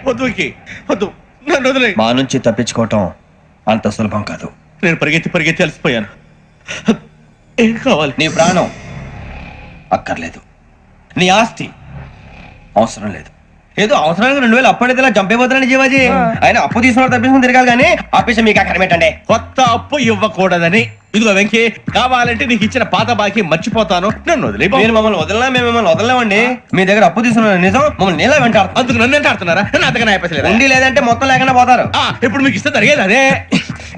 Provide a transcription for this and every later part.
వద్దు వద్దు, నన్ను వదిలే. మా నుంచి తప్పించుకోవటం అంత సులభం కాదు. నేను పరిగెత్తి అలసిపోయాను. ఏం కావాలి? నీ ప్రాణం అక్కర్లేదు, నీ ఆస్తి అవసరం లేదు. ఏదో అవసరానికి 2000 అప్పుడైతే ఇలా చంపేపోతున్నాను జీవాజీ. ఆయన అప్పు తీసుకున్న తప్పించుకుని తిరగాలి కానీ ఆపేసి మీకు అక్కడ పెట్టండి. కొత్త అప్పు ఇవ్వకూడదని. ఇదిగో వెంకీ, కావాలంటే నీకు ఇచ్చిన పాత బాకీ మర్చిపోతాను, నన్ను వదిలే. మీరు మమ్మల్ని వదలనా? మేము మిమ్మల్ని వదలలేమండి. మీ దగ్గర అప్పు తీసుకున్న నిజం మమ్మల్ని నీలా వెంటాడుతుంది. అందుకు నన్ను ఎంత ఆడుతున్నారా? నన్ను అంతగా నాయపసలేదు. ఉండి లేదంటే మొత్తం లేకుండా పోతారు. ఇప్పుడు మీకు ఇస్తే జరిగేది అదే.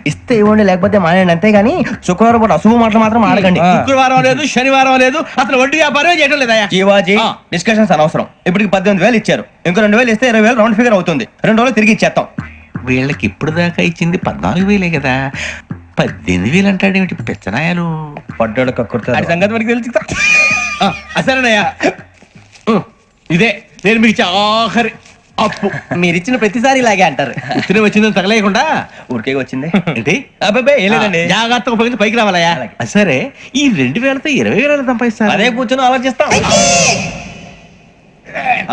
ఇస్తే ఇవ్వండి, లేకపోతే మానేయండి, అంతేగాని శుక్రవారం పూట అశుభ మాటలు మాత్రం ఆడకండి. శుక్రవారం లేదు, శనివారం లేదు, అసలు వడ్డీ వ్యాపారమే చేయడం లేదా? జీవాజీ, డిస్కషన్స్ అనవసరం. ఇప్పటికి 18,000 ఇచ్చారు, ఇంకో 2,000 ఇస్తే 20,000 రౌండ్ ఫిగర్ అవుతుంది. 2 రోజులు తిరిగి ఇచ్చేస్తాం. వీళ్ళకి ఇప్పుడు దాకా ఇచ్చింది 14,000 కదా, 18,000 అంటాడేమిటి పెచ్చనాయాలు? పడ్డాడు కక్కుర్తాడు. సంగతి మనకి తెలుసు. అసలేనయ్యా, ఇదే నేను మీకు ఇచ్చే ఆఖరి అప్పు. మీరు ఇచ్చిన ప్రతిసారి ఇలాగే అంటారు. ఇతనే వచ్చిందని తగలేయకుండా ఊరికే వచ్చింది ఏంటి? అబ్బాయి ఏం లేదండి, జాగ్రత్తగా ఉపయోగించి పైకి రావాలయ్యా. సరే, ఈ 2,000తో 20,000 సంపాదిస్తారు. అదే కూర్చొని ఆలోచిస్తాం.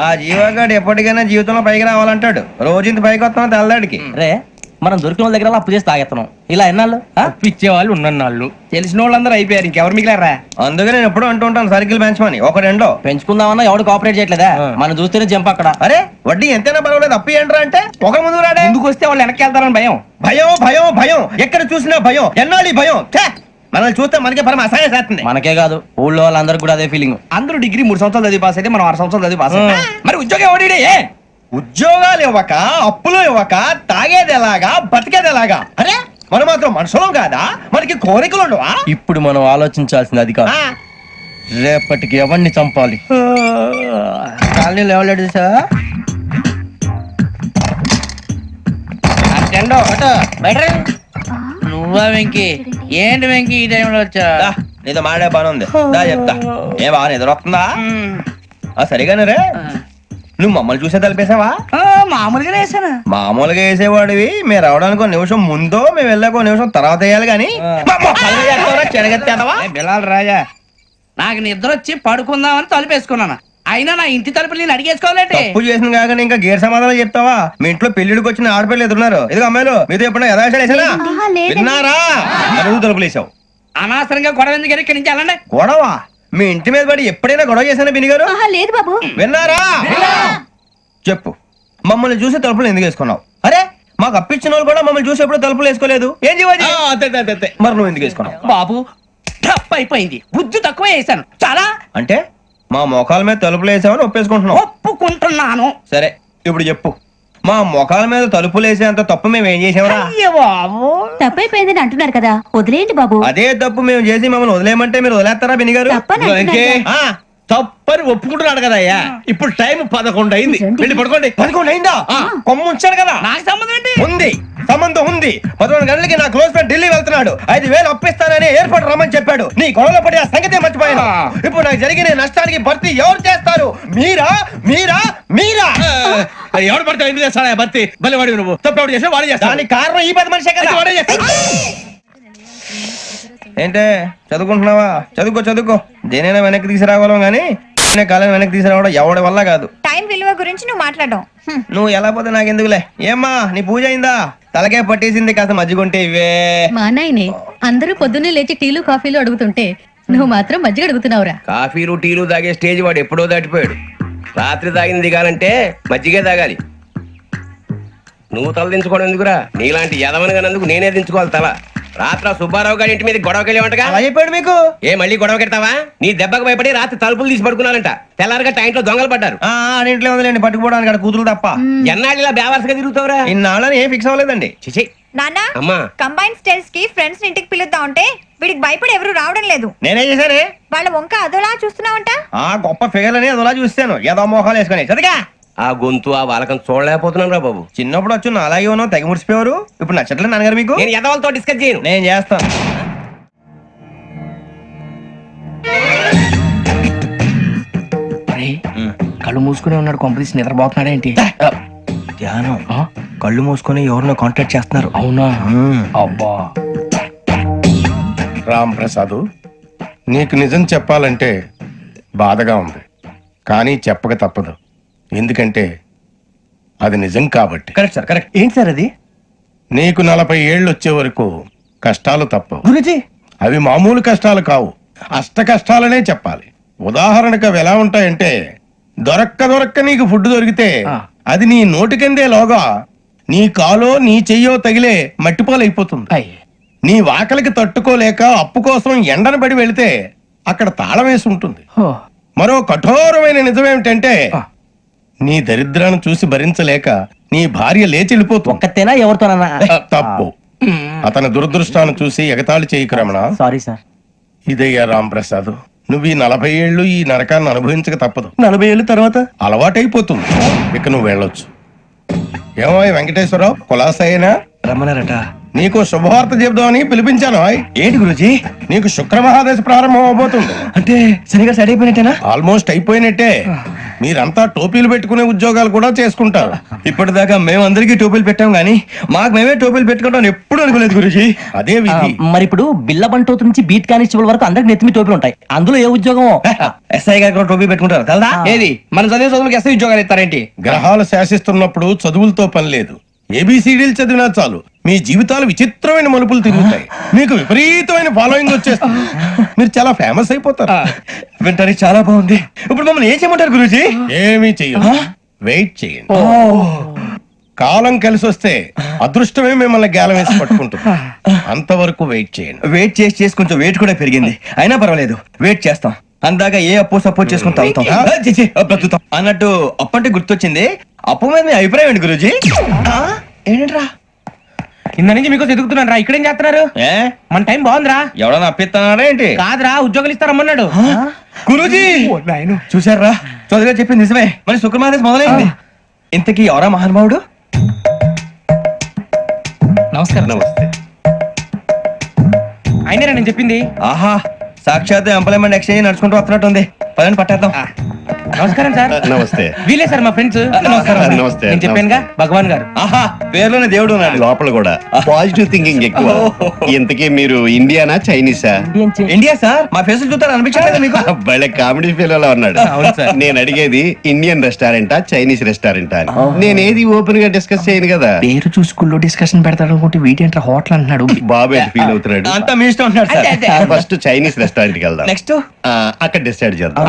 ఆ జీవగాడు ఎప్పటికైనా జీవితంలో పైకి రావాలంటాడు. రోజు ఇంత పైకి వస్తాం తెల్లడికి. రే, మనం దొరికిన వాళ్ళ దగ్గర అప్పు చేసి తాగెత్తనం. ఇలా ఎన్నాళ్ళు ఇచ్చేవాళ్ళు ఉన్నన్నాళ్ళు తెలిసిన వాళ్ళందరూ అయిపోయారు, ఇంకెవరు మిగిలారా? అందుకే నేను ఎప్పుడు అంటూ ఉంటాను సర్కిల్ బెంచ్ మని ఒక రెండో పెంచుకుందామన్నా ఎవడు కోఆపరేట్ చేయట్లేదా? మనం చూస్తేనే జంప్ అక్కడ. అరే వడ్డీ ఎంతైనా పర్వాలేదు, అప్పు ఏంట్రా అంటే ఒక ముందు రాడే. ముందుకు వస్తే వాళ్ళు వెనక్కి వెళ్తారని భయం. భయం భయం భయం, ఎక్కడ చూసినా భయం. ఎన్నాళ్ళు ఈ భయం? మనల్ని చూస్తే మనకే పరమ అసహాయం చేస్తుంది. మనకే కాదు, ఊళ్ళో వాళ్ళందరూ కూడా అదే ఫీలింగ్. అందరూ డిగ్రీ 3 సంవత్సరాలు చదివి పాస్ అయితే మనం 6 సంవత్సరాలు చదివి పాస్. మరి ఉద్యోగం ఎవడి? ఉద్యోగాలు ఇవ్వక, అప్పులు ఇవ్వక, తాగేది ఎలాగా, బతికేది ఎలాగా? అరే మనం మాత్రం మనుషులం కాదా? మనకి కోరికలు ఉండవా? ఇప్పుడు మనం ఆలోచించాల్సింది అది కాదు, రేపటికి ఎవరిని చంపాలి. కాలనీలో ఎవరు సార్? నువ్వా వెంకీ? ఏంటి వెంకీ ఈ టైంలో వచ్చా? నీతో మాడే పని ఉంది, దా చెప్తా. ఏ బాగా నిద్రొస్తుందా? సరిగానే రే, నువ్వు మమ్మల్ని చూసే తలిపేసావా? మామూలుగానే వేసాను. మామూలుగా వేసేవాడివి. మేము రావడానికి 1 నిమిషం ముందో, మేము వెళ్ళాక 1 నిమిషం తర్వాత వేయాలి కానీ బిలాల్ రాజా, నాకు నిద్ర వచ్చి పడుకుందామని తలుపేసుకున్నాను. అయినా నా ఇంటి తలుపులు నేను అడిగేసుకోవాలంటే తప్పు చేసిన కాక ఇంకా గేర్ సమాధానం చెప్తావా? మీ ఇంట్లో పెళ్లిడికి వచ్చిన ఆడపిల్లలు ఎదురున్నారు. ఇదిగో అమ్మాయిలు, మీతో ఎప్పుడైనా యథాశాలేసానా? విన్నారా? అడుగు తలుపులు వేసావు. అనవసరంగా గొడవ ఎందుకు? ఇక్కడి నుంచి వెళ్ళండి. గొడవ? మీ ఇంటి మీద పడి ఎప్పుడైనా గొడవ చేశానా బిని గారు? లేదు బాబు. విన్నారా? చెప్పు, మమ్మల్ని చూసి తలుపులు ఎందుకు వేసుకున్నావు? అరే మాకు అప్పించిన వాళ్ళు కూడా మమ్మల్ని చూసి ఎప్పుడు తలుపులు వేసుకోలేదు. ఏం చేయాలి? మరి నువ్వు ఎందుకు వేసుకున్నావు? బాబు టప్ అయిపోయింది, బుద్ధి తక్కువ వేసాను చాలా. అంటే మా మోకాల మీద తలుపులు వేసామని ఒప్పేసుకుంటున్నావు? ఒప్పుకుంటున్నాను. సరే ఇప్పుడు చెప్పు, మా మొఖాల మీద తలుపులు వేసేంత తప్పు మేము ఏం చేసామరా? తప్పైపోయిందని అంటున్నారు కదా, వదిలేయండి బాబు. అదే తప్పు మేము చేసి మమ్మల్ని వదిలేయమంటే మీరు వదిలేస్తారా బిని గారు? తప్పని ఒప్పుకుంటున్నాడు కదా అయ్యా. ఇప్పుడు టైం 11 అయింది, వెళ్ళి పడుకోండి. 11 అయిందా? కొమ్ము ఉంచాడు కదా. నాకు సంబంధం ఏంటి? ఉంది, సంబంధం ఉంది. 11 గంటలకి నా క్లోజ్ ఫ్రెండ్ ఢిల్లీ వెళ్తున్నాడు. 5,000 అప్పిస్తానని ఎయిర్పోర్ట్ రమ్మని చెప్పాడు. నీ గొడవలో పడి ఆ సంగతి మర్చిపోయాను. ఇప్పుడు నాకు జరిగిన నష్టానికి భర్తీ ఎవరు చేస్తారు? మీరా మీరా మీరా? ఎవడు పడితే ఎందుకు చేస్తాడా భర్తీ? మళ్ళీ వాడి నువ్వు తప్పు ఎవడు చేసా వాడే చేస్తా. దానికి కారణం ఈ 10 మనిషే కదా. వాడే చేస్తా. ఏంటే చదువుకుంటున్నావా? చదువుకో. దేనైనా వెనక్కి తీసుకురావాలం గానీ కాలం వెనక్కి తీసుకురావడం ఎవడి వల్ల కాదు. టైం విలువ గురించి నువ్వు మాట్లాడడం. నువ్వు ఎలా పోతే నాకెందుకులే. ఏమ్మా నీ పూజ అయిందా? తలకే పట్టేసింది, కాస్త మజ్జిగుంటే ఇవే. మా నాయనే అందరూ పొద్దున్నే లేచి టీలు కాఫీలు అడుగుతుంటే నువ్వు మాత్రం మజ్జిగ అడుగుతున్నావురా. కాఫీలు టీలు తాగే స్టేజ్ వాడు ఎప్పుడో దాటిపోయాడు. రాత్రి తాగింది దిగాలంటే మజ్జిగే తాగాలి. నువ్వు తల దించుకోవడం ఎందుకురా? నీలాంటి యదవనగానందుకు నేనే దించుకోవాలి తల. రాత్రి సుబ్బారావు గారి ఇంటి మీద గొడవకి వెళ్ళేవంటగా. అలా చెప్పాడు మీకు? ఏ మళ్ళీ గొడవ కెడతావా? నీ దెబ్బకు భయపడి రాత్రి తలుపులు తీసి పడుకున్నారంట. తెల్లారగా టైంట్లో దొంగలు పడ్డారు. ఇంట్లో ఉందిలేండి, పట్టుకుపోవడానికి అక్కడ కూతురు తప్ప. ఎన్నాళ్ళు ఇలా బేవర్సగా తిరుగుతావురా? ఇన్నాళ్ళని ఏం ఫిక్స్ అవ్వలేదండి. చిచి నాన్న, అమ్మా, కంబైన్ స్టైల్స్ కి ఫ్రెండ్స్ ఇంటికి పిలుద్దాం అంటే వీడికి భయపడి ఎవరు రావడం లేదు. నేనే చేశానే? వాళ్ళ వంక అదోలా చూస్తున్నావంట. గొప్ప ఫిగర్ అని అదోలా చూస్తాను, ఏదో మోహాలు వేసుకొని. చదిగా ఆ గొంతు ఆ వాలకం చూడలేకపోతున్నాను రా బాబు. చిన్నప్పుడు వచ్చి నా అలాగే ఉన్నావు, తెగ ముడిచిపోయారు. ఇప్పుడు నచ్చట్లేదు నాన్నగారు మీకు? నేను యదవలతో డిస్కస్ చేయను. నేను చేస్తాను. కళ్ళు మూసుకునే ఉన్నాడు, కొంపదీసి నిద్రపోతున్నాడేంటి? ధ్యానం. కళ్ళు మూసుకొని ఎవరినో కాంటాక్ట్ చేస్తున్నారు. అవునా? అబ్బా రామ్ ప్రసాద్, నీకు నిజం చెప్పాలంటే బాధగా ఉంది, కానీ చెప్పక తప్పదు. ఎందుకంటే అది నిజం కాబట్టి. Correct sir correct. ఏంటి సార్ అది? నీకు 40 ఏళ్ళు వచ్చే వరకు కష్టాలు తప్పవు. గురుజీ అవి మామూలు కష్టాలు కావు, అష్ట కష్టాలనే చెప్పాలి. ఉదాహరణకు అవి ఎలా ఉంటాయంటే, దొరక్క నీకు ఫుడ్ దొరికితే అది నీ నోటికందే లోగా నీ కాలో నీ చెయ్యో తగిలే మట్టిపాలైపోతుంది. నీ వాకలికి తట్టుకోలేక అప్పు కోసం ఎండను పడి వెళితే అక్కడ తాళం వేసి ఉంటుంది. మరో కఠోరమైన నిజమేమిటంటే, నీ దరిద్రాన్ని చూసి భరించలేక నీ భార్య లేచి వెళ్ళిపోతుంది. ఒక్కతేనా ఎవరితోనన్నా? తప్పు. అతని దురదృష్టాన్ని చూసి ఎగతాళి చేయకు రమణ. Sorry sir. ఇదయ్యా రాంప్రసాద్, నువ్వు ఈ 40 ఏళ్ళు ఈ నరకాన్ని అనుభవించక తప్పదు. 40 ఏళ్ళ తర్వాత అలవాటైపోతుంది. ఇక నువ్వు వెళ్ళొచ్చు. ఏమో వెంకటేశ్వరరావు, కులాసైనా రమ్మన్నారట. నీకు శుభవార్త చెబుదామని పిలిపించాను. ఏంటి గురుజీ? నీకు శుక్ర మహాదశ ప్రారంభం అవబోతుంది. అంటే సరిగా సెట్ అయిపోయినట్టేనా? ఆల్మోస్ట్ అయిపోయినట్టే. మీరంతా టోపీలు పెట్టుకునే ఉద్యోగాలు కూడా చేసుకుంటారు. ఇప్పటిదాకా మేమందరికీ టోపీలు పెట్టాం గానీ మాకు మేమే టోపీలు పెట్టుకుంటాం ఎప్పుడు అనుకోలేదు గురుజీ. అదే విధి. మరి ఇప్పుడు బిల్ల బంటోతు నుంచి బీట్ కానిస్టేబుల్ వరకు అందరికి నెత్తిమి టోపీలు ఉంటాయి. అందులో ఏ ఉద్యోగం? ఎస్ఐ గారు కూడా టోపీ పెట్టుకుంటారు కదా. ఏది మన చదివే చదువులకు ఎస్ఐ ఉద్యోగాలు ఇస్తారేంటి? గ్రహాలు శాసిస్తున్నప్పుడు చదువులతో పని లేదు. ఏబిసిడీలు చదివినా చాలు మీ జీవితాలు విచిత్రమైన మలుపులు తిరుగుతాయి. మీకు విపరీతమైన ఫాలోయింగ్ వచ్చేస్తుంది. మీరు చాలా ఫేమస్ అయిపోతారు. వింటానికి చాలా బాగుంది. ఇప్పుడు మమ్మల్ని ఏం చేయమంటారు గురూజీ? ఏమీ చెయ్యదు, వెయిట్ చేయండి. కాలం కలిసి వస్తే అదృష్టమే మిమ్మల్ని గేలం వేసి పట్టుకుంటుంది. అంతవరకు వెయిట్ చేయండి. వెయిట్ చేసి కొంచెం వెయిట్ కూడా పెరిగింది. అయినా పర్వాలేదు, వెయిట్ చేస్తాం. అందాక ఏ అప్పు సపోర్ట్ చేసుకుని తాగుతాం. బ్రతుకుతాం అన్నట్టు అప్పు అంటే గుర్తొచ్చింది. అప్పు మీద మీ అభిప్రాయం ఏంటి గురూజీ? ఏంటరా కింద నుంచి మీకు ఎదుగుతున్నాను రా. ఇక్కడేం చేస్తున్నారు? మన టైం బాగుందిరా. ఎవడన్నా అప్పిస్తున్నారా ఏంటి? కాదురా, ఉద్యోగాలు ఇస్తారమ్మన్నాడు. గురూజీ చూసారా, చదువుగా చెప్పింది నిజమే. మరి శుక్రమాదేశ్ మొదలైంది. ఇంతకీ ఎవరా మహానుభావుడు? నమస్కారం. నమస్తే. అయినరా నేను చెప్పింది? ఆహా, సాక్షాత్ ఎంప్లాయ్మెంట్ ఎక్స్చేంజ్ నడుచుకుంటూ వస్తున్నట్టు ఉంది. పదండి పట్టేద్దాం. నమస్కారం సార్. నమస్తే. వీలే సార్ మా ఫ్రెండ్స్. నమస్తే. నేను చెప్పానుగా, భగవాన్ గారు. ఆహా, పేర్లోనే దేవుడు ఉన్నాడు. లోపల కూడా పాజిటివ్ థింకింగ్ ఎక్కువ. ఇంతకీ మీరు ఇండియానా చైనీసా? India sir. మా ఫేసులు చూస్తారు అనిపించలేదు మీకు? భలే కామెడీ ఫీల్ అలా ఉన్నాడు. నేను అడిగేది ఇండియన్ రెస్టారెంటా చైనీస్ రెస్టారెంటా అని. నేను ఏది ఓపెన్ గా డిస్కస్ చేయను కదా. పేరు చూసుకుల్లో డిస్కషన్ పెడతాడు అనుకుంటే వీటేంట్రా హోటల్ అంటున్నాడు. బాబు ఎట్ ఫీల్ అవుతున్నాడు. అంతా మీ ఇష్టం ఉంటాడు సార్. ఫస్ట్ చైనీస్ రెస్టారెంట్ కి వెళ్దాం. నెక్స్ట్ అక్కడ డిసైడ్ చేద్దాం.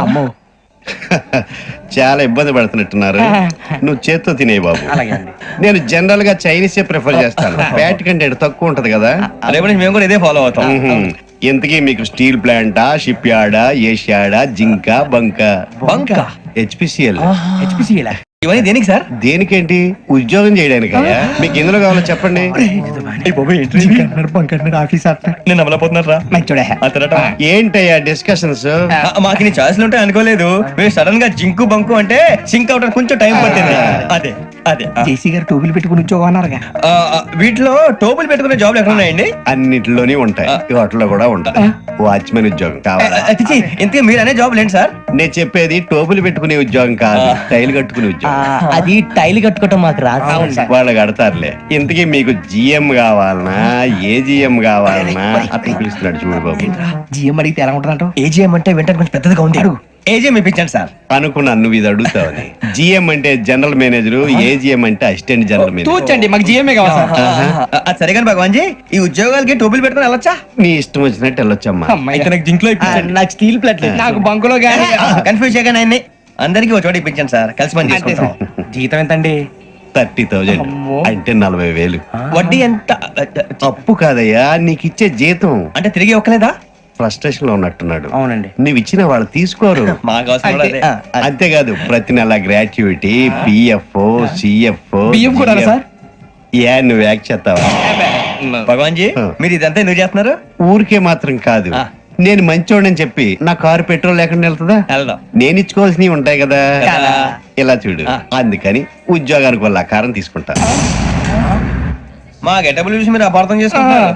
చాలా ఇబ్బంది పడుతున్నట్టున్నారు. నువ్వు చేత్తో తినే బాబు. నేను జనరల్ గా చైనీసే ప్రిఫర్ చేస్తాను. ఫ్యాట్ కంటెంట్ తక్కువ ఉంటది కదా. రేపు నుంచి మేము కూడా ఇదే ఫాలో అవుతాం. ఇంతకీ మీకు స్టీల్ ప్లాంటా, షిప్ యార్డా, ఏషియాడా, జింక, బంక? హెచ్పిసిఎల్. ఇవన్నీ దేనికి సార్? దేనికేంటి? ఉద్యోగం చేయడానికి. మీకు ఎందులో కావాలో చెప్పండి. నేను అమలపోతున్నారా? ఏంటయ్యా డిస్కషన్స్? మాకు నీ ఛాయిస్లు ఉంటాయి అనుకోలేదు. మీరు సడన్ గా జింకు బంకు అంటే సింక్ అవడానికి కొంచెం టైం పట్టింది. అదే అదే జేసీ గారు టోపీలు పెట్టుకుని ఉద్యోగం అన్నారుగా. వీటిలో టోపులు పెట్టుకునే జాబ్లు ఎక్కడ ఉన్నాయండి? అన్నిటిలోనే ఉంటాయి, వాటిలో కూడా ఉంటాయి. వాచ్మెన్ ఉద్యోగం కావాలా? ఇంతకీ మీరు అనే జాబ్ ఏంటి సార్? నేను చెప్పేది టోపులు పెట్టుకునే ఉద్యోగం కాదు, టైల్ కట్టుకునే ఉద్యోగం. అది టైల్ కట్టుకోవటం మాకు రాదు. వాళ్ళు కడతారులే. ఇంతకీ మీకు జిఎం కావాలనా, ఏజిఎం కావాలనా? అతను పిలుస్తున్నాడు చూడు బాబు. జిఎం అడిగితే ఎలా ఉంటుందంట? ఏజీఎం అంటే వెంటనే కొంచెం పెద్దదిగా ఉంది. ఏజీఎం ఇప్పించండి సార్. అనుకున్నాను నువ్వు ఇది అడుగుతావని. జిఎం అంటే జనరల్ మేనేజర్, ఏజిఎం అంటే అసిస్టెంట్ జనరల్ మేనేజర్. తూచండి, మాకు జిఎంఏ కావాలి సార్. అది సరే కానీ భగవాన్ జీ, ఈ ఉద్యోగాలకి టోపులు పెట్టుకుని వెళ్ళొచ్చా? నీ ఇష్టం వచ్చినట్టు వెళ్ళొచ్చమ్మా. అయితే నాకు జింక్ లో నాకు స్టీల్ ప్లేట్ నాకు బంకులో గానీ. కన్ఫ్యూజ్ చేయగానే ఆయన్ని అందరికీ ఒక చోట ఇప్పించండి సార్. కలిసి పని చేసుకుంటాం. జీతం ఎంతండి? 30,000 అంటే 40,000. వడ్డీ ఎంత? అప్పు కాదయ్యా, నీకు ఇచ్చే జీతం. అంటే తిరిగి ఒక్కలేదా? ఫ్రస్ట్రేషన్ లో ఉన్నట్టున్నాడు. అవునండి. నువ్వు ఇచ్చిన వాళ్ళు తీసుకోరు. మాకు అవసరం కూడా అదే. అంతేకాదు ప్రతి నెల గ్రాట్యుటీ, పిఎఫ్, సిఎఫ్. బియ్యం కూడా సార్? నువ్వు యాక్ట్ చేస్తావా? భగవాన్ జీ, మీరు ఇదంతా ఎందుకు చేస్తున్నారు? ఊరికే మాత్రం కాదు, నేను మంచోడని చెప్పి నా కారు పెట్రోల్ లేకుండా వెళ్తుందా? వెళ్దాం. నేను ఇచ్చుకోవాల్సినవి ఉంటాయి కదా. కదా. ఇలా చూడు, అందుకని ఉద్యోగానికి వాళ్ళ ఆకారం తీసుకుంటా. మా గెటబుల్ చూసి మీరు అపార్థం చేసుకుంటారు.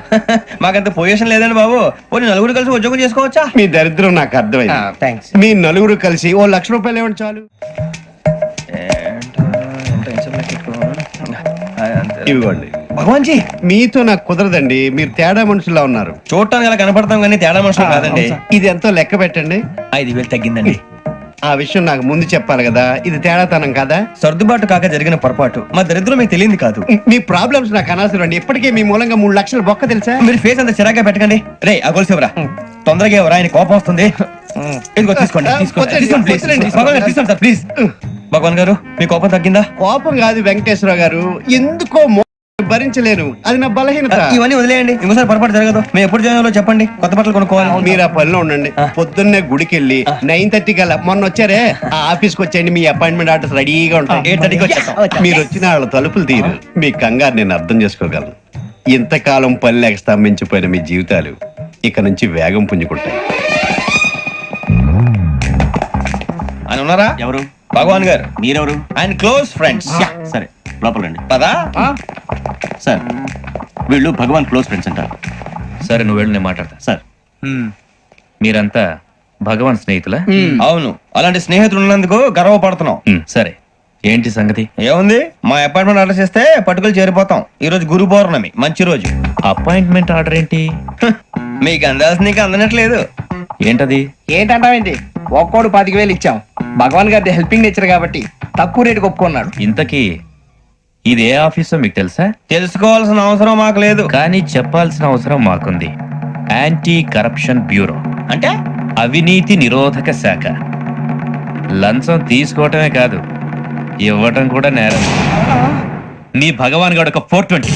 మాకంత పొజిషన్ లేదండి బాబు. పోనీ నలుగురు కలిసి ఉద్యోగం చేసుకోవచ్చా? మీ దరిద్రం నాకు అర్థమైంది. థ్యాంక్స్. మీ నలుగురు కలిసి ఓ 1,00,000 రూపాయలు ఇవ్వండి చాలు. ఇవ్వండి. భగవాన్ జీ, మీతో నాకు కుదరదండి, మీరు తేడా మనుషుల్లా ఉన్నారు. చూడటానికి అలా కనపడతాం కానీ తేడా మనుషులు కాదండి. ఇది ఎంతో లెక్క పెట్టండి. 5,000 తగ్గిందండి. ఆ విషయం నాకు ముందు చెప్పాలి కదా, ఇది తేడాతనం కదా. సర్దుబాటు కాక జరిగిన పొరపాటు మా దరిద్రం మీకు తెలియదు కాదు. మీ ప్రాబ్లమ్స్ నాకు అనవసరం అండి. ఇప్పటికే మీ మూలంగా 3 లక్షలు బొక్క తెలుసా. మీరు ఫేస్ అంత చిరాగ్గా పెట్టకండి. రే ఆ గొలుసు ఎవరా? తొందరగా ఎవరా? ఆయన కోపం వస్తుంది. ఇదిగో తీసుకోండి. తీసుకోండి ప్లీజ్. భగవాన్ గారు తీసుకోండి సార్ ప్లీజ్. భగవాన్ గారు మీ కోపం తగ్గిందా? కోపం కాదు వెంకటేశ్వర గారు, ఎందుకో భరించలేను, అది నా బలహీనత. ఇవన్నీ వదిలేయండి, ఇంకోసారి పొరపాటు జరగదు. మేము ఎప్పుడు జాయిన్ చెప్పండి, కొత్త బట్టలు కొనుక్కోవాలి. మీరు ఆ పనిలో ఉండండి. పొద్దున్నే గుడికి వెళ్ళి 9:30 కల్లా, మొన్న వచ్చారే ఆ ఆఫీస్కి వచ్చేయండి. మీ అపాయింట్మెంట్ ఆర్డర్స్ రెడీగా ఉంటాయి. 8:30కి వచ్చేస్తాం. మీరు వచ్చిన వాళ్ళ తలుపులు తీరు. మీ కంగారు నేను అర్థం చేసుకోగలను. ఇంతకాలం పని లేక స్తంభించిపోయిన మీ జీవితాలు ఇక నుంచి వేగం పుంజుకుంటాయి. ఆయన ఉన్నారా? ఎవరు? భగవాన్ గారు. మీరెవరు? ఆయన క్లోజ్ ఫ్రెండ్స్. సరే లోపల రండి. పదా సార్ వీళ్ళు భగవాన్ క్లోజ్ ఫ్రెండ్స్ అంటారు. సరే నువ్వు వెళ్ళు, నేను మాట్లాడతా. సార్ మీరంతా భగవాన్ స్నేహితులా? అవును, అలాంటి స్నేహితులు ఉన్నందుకు గర్వపడుతున్నాం. సరే ఏంటి సంగతి? ఏముంది, మా అపాయింట్మెంట్ ఆర్డర్ చేస్తే పట్టుకులు చేరిపోతాం. ఈ రోజు గురు పౌర్ణమి, మంచి రోజు. అపాయింట్మెంట్ ఆర్డర్ ఏంటి? మీకు అందాల్సిన నీకు అందనట్లేదు. ఏంటది? ఏంటంటావేంటి? ఒక్కోడు 10,000 ఇచ్చాం. భగవాన్ గారి హెల్పింగ్ నేచర్ కాబట్టి తక్కువ రేటుకి ఒప్పుకున్నాడు. ఇంతకీ ఇది ఏ ఆఫీసో మీకు తెలుసా? తెలుసుకోవాల్సిన అవసరం మాకు లేదు. కానీ చెప్పాల్సిన అవసరం మాకుంది. యాంటీ కరప్షన్ బ్యూరో, అంటే అవినీతి నిరోధక శాఖ. లంచం తీసుకోవటమే కాదు, ఇవ్వటం కూడా నేరం. మీ భగవాన్ గారు ఒక 420.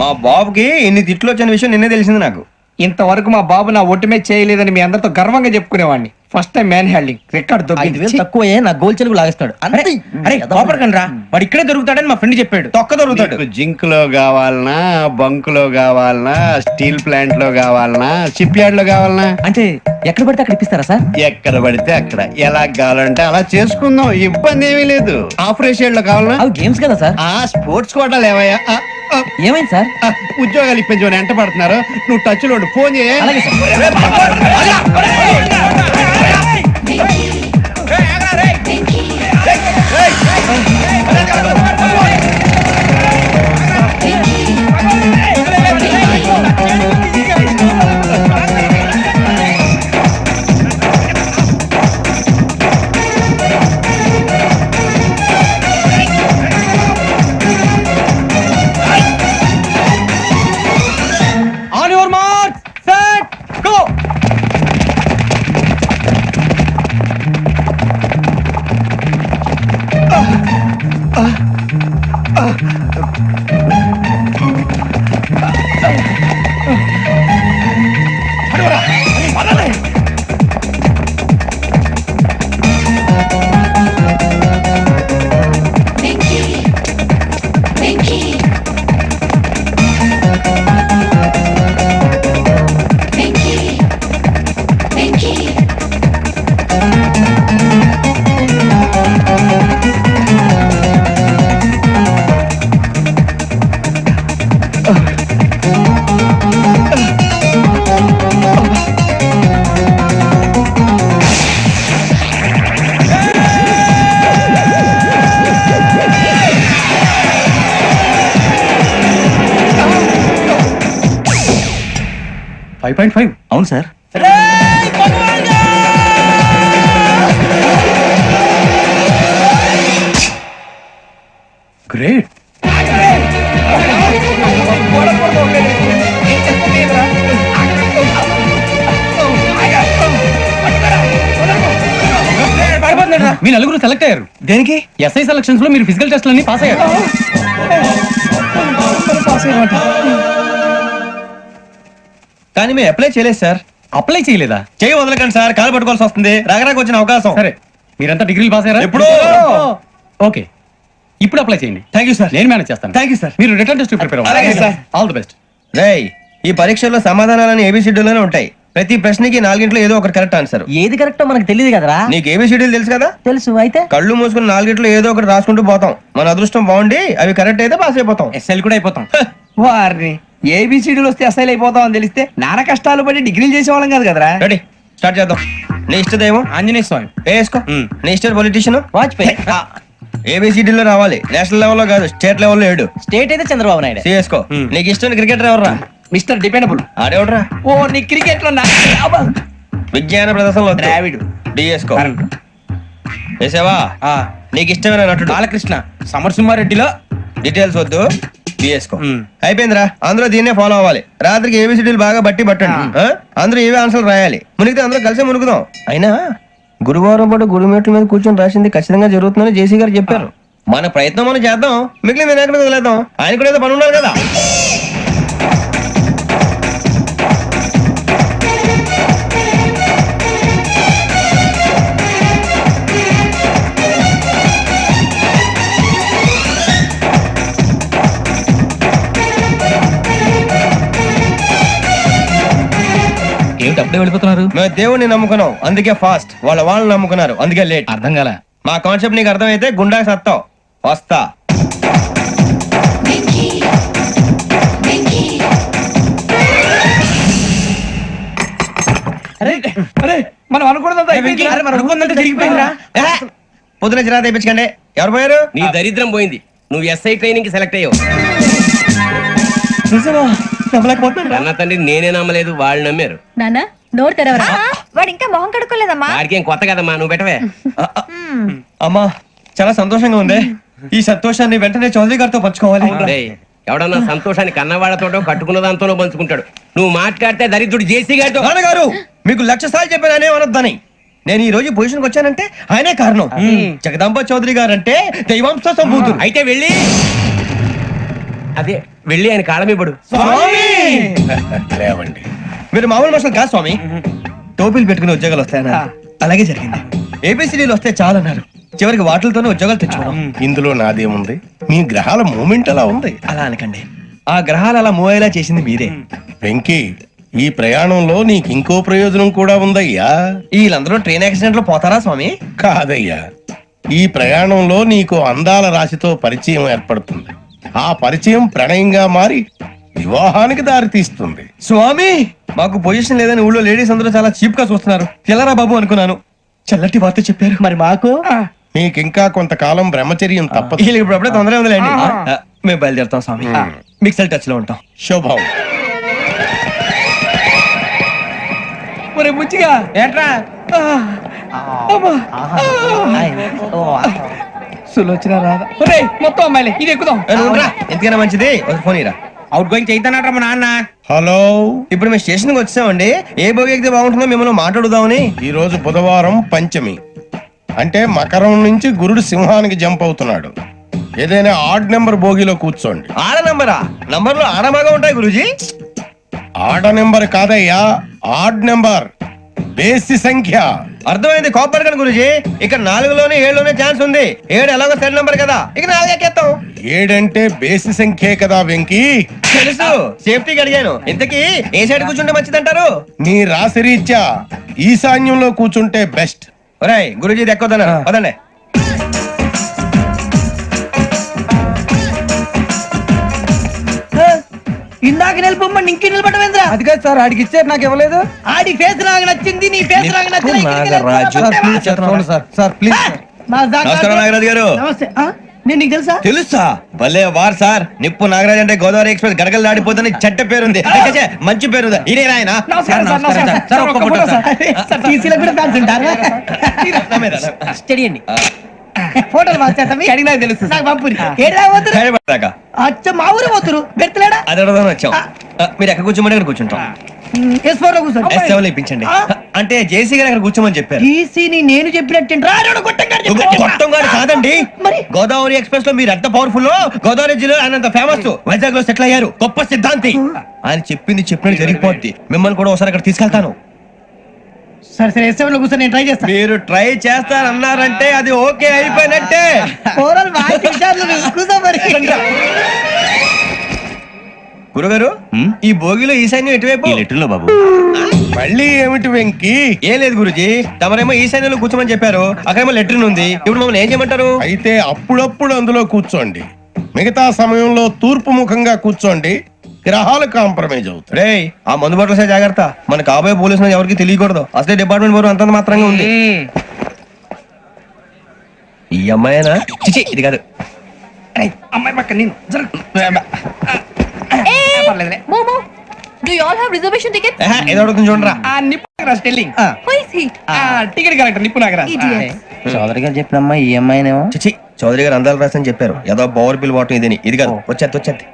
మా బాబుకి ఇన్ని తిట్లు వచ్చిన విషయం నిన్నే తెలిసింది నాకు. ఇంతవరకు మా బాబు నా ఒట్టుమే చేయలేదని మీ అందరితో గర్వంగా చెప్పుకునేవాడిని. First time man handing record దొరికింది. తక్కువే నా గోల్ చెలుగు లాగేస్తాడు. అరే కోపడకండి రా, వాడు ఇక్కడే దొరుకుతాడని మా ఫ్రెండ్ చెప్పాడు. తొక్క దొరుకుతాడు. మీకు జింక్ లో కావాలనా, బంక్ లో కావాలనా, స్టీల్ ప్లాంట్ లో కావాలనా, షిప్ యార్డ్ లో కావాలనా? అంటే ఎక్కడ పడితే అక్కడ ఇప్పిస్తారా సార్? ఎక్కడ పడితే అక్కడ, ఎలా కావాలంటే అలా చేసుకుందాం, ఇబ్బంది ఏమీ లేదు. ఆపరేషన్ లో కావాలనా? అవి గేమ్స్ కదా సార్. ఆ స్పోర్ట్స్ కోటాలు ఏమయ్యా? ఏమైంది సార్? ఉద్యోగాలు ఇప్పించమని ఎంట పడుతున్నారు. నువ్వు టచ్ లో ఉండు, ఫోన్ చేయ. అలాగే sir. On your mark set go. అవును సార్. గ్రేట్. మీ నలుగురు సెలెక్ట్ అయ్యారు. దేనికి? ఎస్ఐ సెలక్షన్స్ లో మీరు ఫిజికల్ టెస్ట్లన్నీ పాస్ అయ్యారు. కానీ మేము అప్లై చేయలేదు సార్. అప్లై చేయలేదా? చేయి వదలకండి సార్, కాలు పట్టుకోవాల్సి వస్తుంది. రాగరాకు వచ్చిన అవకాశం. సరే మీరంతా డిగ్రీలు పాస్ అయ్యారా? ఎప్పుడో. ఓకే ఇప్పుడు అప్లై చేయండి. Thank you sir. నేను మేనేజ్ చేస్తాను. Thank you sir. మీరు రిటర్న్ టెస్ట్ ప్రిపేర్ అలాగే అవ్వండి. సార్. All the best. రేయ్, ఈ పరీక్షల్లో సమాధానాలని ఏబిసిడ్యూల్లోనే ఉంటాయి. ప్రతి ప్రశ్నకి 4 ఏదో ఒకటి కరెక్ట్ ఆన్సర్. ఏది కరెక్టో మనకు తెలియదు కదరా. నీకు ఏబిసిడ్యూల్ తెలుసు కదా? తెలుసు. అయితే కళ్ళు మూసుకుని 4 ఏదో ఒకటి రాసుకుంటూ పోతాం. మన అదృష్టం బాగుండి అవి కరెక్ట్ అయితే పాస్ అయిపోతాం. ఎస్ఎల్ కూడా అయిపోతాం. వారిని ఏబిసిడీలు వస్తే ఎస్ఐలు అయిపోతాం అని తెలిస్తే నాన్న కష్టాలు పడి డిగ్రీలు చేసేవాళ్ళం కాదు కదరా. రెడీ, స్టార్ట్ చేద్దాం. నీ ఇష్టదేమో ఆంజనేయ స్వామి. వేసుకో. నీ ఇష్ట పొలిటీషియన్ వాజ్పేయి. ఏబిసిడీలో రావాలి, నేషనల్ లెవెల్లో కాదు, స్టేట్ లెవెల్లో 7. స్టేట్ అయితే చంద్రబాబు నాయుడు. సిఎస్కో. నీకు ఇష్టం క్రికెటర్ ఎవర్రా? Mister dependable. ఆడేవడరా? ఓ నీ క్రికెట్ లో విజ్ఞాన ప్రదర్శనలో ద్రావిడు. డిఎస్కో వేసావా? నీకు ఇష్టమైన నటుడు బాలకృష్ణ సమరసింహారెడ్డిలో డీటెయిల్స్ వద్దు, డిఎస్కో అయిపోయిందిరా. అందరూ దీన్నే ఫాలో అవ్వాలి. రాత్రికి ఏబిసిడీలు బాగా బట్టి పట్టండి. అందరూ ఏవే ఆన్సర్లు రాయాలి. మునిగితే అందరూ కలిసి మునుగుదాం. అయినా గురువారం పాటు గురుమేట్ల మీద కూర్చొని రాసింది ఖచ్చితంగా జరుగుతుందని జేసీ గారు చెప్పారు. మన ప్రయత్నం మనం చేద్దాం, మిగిలిన నేను ఎక్కడ వదిలేద్దాం. ఆయన కూడా ఏదో పని ఉన్నారు కదా. ఏమిటి అప్పుడే వెళ్ళిపోతున్నారు? మేము దేవుడిని నమ్ముకున్నాం, అందుకే ఫాస్ట్. వాళ్ళని నమ్ముకున్నారు, అందుకే లేట్. అర్థం కాల. మా కాన్సెప్ట్ నీకు అర్థమైతే గుండా సత్తావు. వస్తా. మనం అనుకున్నదంతా జరిగిపోయిందిరా. పొద్దున చిరా తెప్పించకండి. ఎవరు పోయారు? నీ దరిద్రం పోయింది. నువ్వు ఎస్ఐ ట్రైనింగ్ కి సెలెక్ట్ అయ్యావు. అన్న తండ్రి నేనే నమ్మలేదు, వాళ్ళు నమ్మారు. నాన్న నోరు తెరవరా. వాడు ఇంకా మొహం కడుక్కోలేదమ్మా. వాడికి ఏం కొత్త కదమ్మా, నువ్వు పెట్టవే. అమ్మా చాలా సంతోషంగా ఉంది. ఈ సంతోషాన్ని వెంటనే చౌదరి గారితో పంచుకోవాలి. డేయ్, ఎవడన్నా సంతోషాన్ని కన్నవాళ్లతోటో కట్టుకున్న దాంతోనో పంచుకుంటాడు. నువ్వు మాట్లాడితే దరిద్రుడు జేసీ గారితో. నాన్నగారు మీకు 1,00,000 సార్లు చెప్పాను ఆయనే అనొద్దని. నేను ఈ రోజు పొజిషన్కి వచ్చానంటే ఆయనే కారణం. జగదాంబ చౌదరి గారు అంటే దైవాంశ సంభూతుడు. అయితే వెళ్ళి అదే వెళ్ళి ఆయన కాళ్ళమీపడు. లేవండి. మీరు మామూలు మనుషులు కాదు స్వామి. టోపీలు పెట్టుకుని ఉద్యోగాలు వస్తాయన్నారు, అలాగే జరిగింది. ఏబిసిడీలు వస్తే చాలన్నారు, చివరికి వాటిలతోనే ఉద్యోగాలు తెచ్చుకోవడం. ఇందులో నాదేముంది? మీ గ్రహాల మూమెంట్ అలా ఉంది. అలా అనకండి, ఆ గ్రహాలు అలా మూవ్ అయ్యేలా చేసింది మీరే. వెంకీ, ఈ ప్రయాణంలో నీకు ఇంకో ప్రయోజనం కూడా ఉందయ్యా. వీళ్ళందరూ ట్రైన్ యాక్సిడెంట్ లో పోతారా స్వామి? కాదయ్యా, ఈ ప్రయాణంలో నీకు అందాల రాశితో పరిచయం ఏర్పడుతుంది. ఆ పరిచయం ప్రణయంగా మారి వివాహానికి దారి తీస్తుంది. స్వామి మాకు పొజిషన్ లేదని ఊళ్ళో లేడీస్ అందరూ చాలా చీప్ గా చూస్తున్నారు. తెల్లరా బాబు అనుకున్నాను, చల్లటి వార్త చెప్పారు. మరి మాకు నీకింకా కొంతకాలం బ్రహ్మచర్యం తప్పదు. వీళ్ళకి ఇప్పుడు అప్పుడే తొందరగా ఉందిలేండి. మేము బయలుదేరుతాం స్వామి, మిక్సెల్ టచ్ లో ఉంటాం. శుభం. ఒరే బుచ్చిగా ఏట్రా సులోచన రాదా? ఒరే మొత్తం అమ్మాయిలే, ఇది ఎక్కుదాం. ఎందుకైనా మంచిది ఫోన్ ఇరా. అవుట్ గోయింగ్ చేద్దానట్రా మా నాన్న. హలో, ఇప్పుడు మేము స్టేషన్ కి వచ్చామండి. ఏ బోగి ఎక్కితే బాగుంటుందో మిమ్మల్ని మాట్లాడుదామని. ఈ రోజు బుధవారం పంచమి, అంటే మకరం నుంచి గురుడు సింహానికి జంప్ అవుతున్నాడు. ఏదైనా ఆడ్ నెంబర్ బోగిలో కూర్చోండి. ఆడ నంబరా? నంబర్లు ఆడమాగా ఉంటాయి గురూజీ. ఆడ నెంబర్ కాదయ్యా, ఆడ్ నెంబర్, బేసి సంఖ్య. అర్థమైంది, కాపర్ కానీ గురూజీ. ఇక్కడ 4లోనే 7లోనే ఛాన్స్ ఉంది. 7 ఎలాగో సెల్ నంబర్ కదా, ఇక 4 ఎక్కేస్తాం. 7 అంటే బేసి సంఖ్యే కదా వెంకీ. తెలుసు, సేఫ్టీకి అడిగాను. ఇంతకీ ఏ సైడ్ కూర్చుంటే మంచిదంటారు? నీ రాశి రీత్యా ఈశాన్యంలో కూర్చుంటే బెస్ట్. ఒరేయ్ గురూజీ దెక్కొద్దన్నారు, పదండి. ఇందాక నిలబొమ్మని ఇంకే నిలబడమేంద్రా? అది కాదు సార్, ఆడికి ఇచ్చారు, నాకు ఇవ్వలేదు. ఆడి ఫేస్ నాకు నచ్చింది, నీ ఫేస్ నాకు నచ్చింది. Sir please. నమస్కారం నాగరాజు గారు. నమస్తే. నేను నీకు తెలుసా? తెలుసా? భలే వార్ సార్. నిప్పు నాగరాజ్ అంటే గోదావరి ఎక్స్ప్రెస్ గడగలు దాడిపోతుంది చెడ్డ పేరుంది. ఛే, మంచి పేరుంది. ఇదే ఆయన. ఫోటోలు అడిగినా తెలుసు నాకు పంపురి. అచ్చ మా ఊరు పోతురు బెర్తలేడా? అది అడగదామని వచ్చాం. మీరు ఎక్కడ కూర్చోమని అక్కడ కూర్చుంటాం. S4 లో కూర్చోండి. S7 లో ఇప్పించండి. అంటే జేసీ గారు అక్కడ కూర్చోమని చెప్పారు. టీసీని నేను చెప్పినట్టు గొట్టం గారు కాదండి, గోదావరి ఎక్స్ప్రెస్ లో మీరు ఎంత పవర్ఫుల్, గోదావరి జిల్లా ఆయన ఫేమస్. వైజాగ్ లో సెటిల్ అయ్యారు, గొప్ప సిద్ధాంతి. ఆయన చెప్పింది చెప్పినట్టు జరిగిపోద్ది. మిమ్మల్ని కూడా ఒకసారి అక్కడ తీసుకెళ్తాను. సరే సరే, S7 లో కూర్చొని నేను ట్రై చేస్తాను. మీరు ట్రై చేస్తారన్నారంటే అది ఓకే అయిపోయినట్టే. గురుగారు, ఈ భోగిలో ఈశాన్యం ఎటువైపు? లెటర్లో బాబు. మళ్ళీ ఏమిటి వెంకీ? ఏం లేదు గురుజీ, తమరేమో ఈశాన్యంలో కూర్చోమని చెప్పారు, అక్కడేమో లెటర్ ఉంది. ఇప్పుడు మమ్మల్ని ఏం చేయమంటారు? అయితే అప్పుడప్పుడు అందులో కూర్చోండి, మిగతా సమయంలో తూర్పు ముఖంగా కూర్చోండి. గ్రహాలు కాంప్రమైజ్ అవుతాయి. రే, ఆ మందు బాటలసే జాగ్రత్త. మన కాబోయే పోలీసులు ఎవరికి తెలియకూడదు. అసలే డిపార్ట్మెంట్ బోర్ అంతంత మాత్రంగా ఉంది. ఈ అమ్మాయినా? చిచి, ఇది కాదు. అమ్మాయి పక్క నేను Do you all have reservation tickets? ఏదో అడుగుతుంది చూడరా. ఆ నిప్పు Nagaraj telling Who is he? Ticket collector నిప్పు నాగరాజ్ Idiot. చౌదరి గారు చెప్పినమ్మా ఈ అమ్మాయినేమో. చిచి చౌదరి గారు అందాలు రాసని చెప్పారు. ఏదో బోర్ బిల్ వాటం ఇదని. ఇది కాదు, వచ్చేది.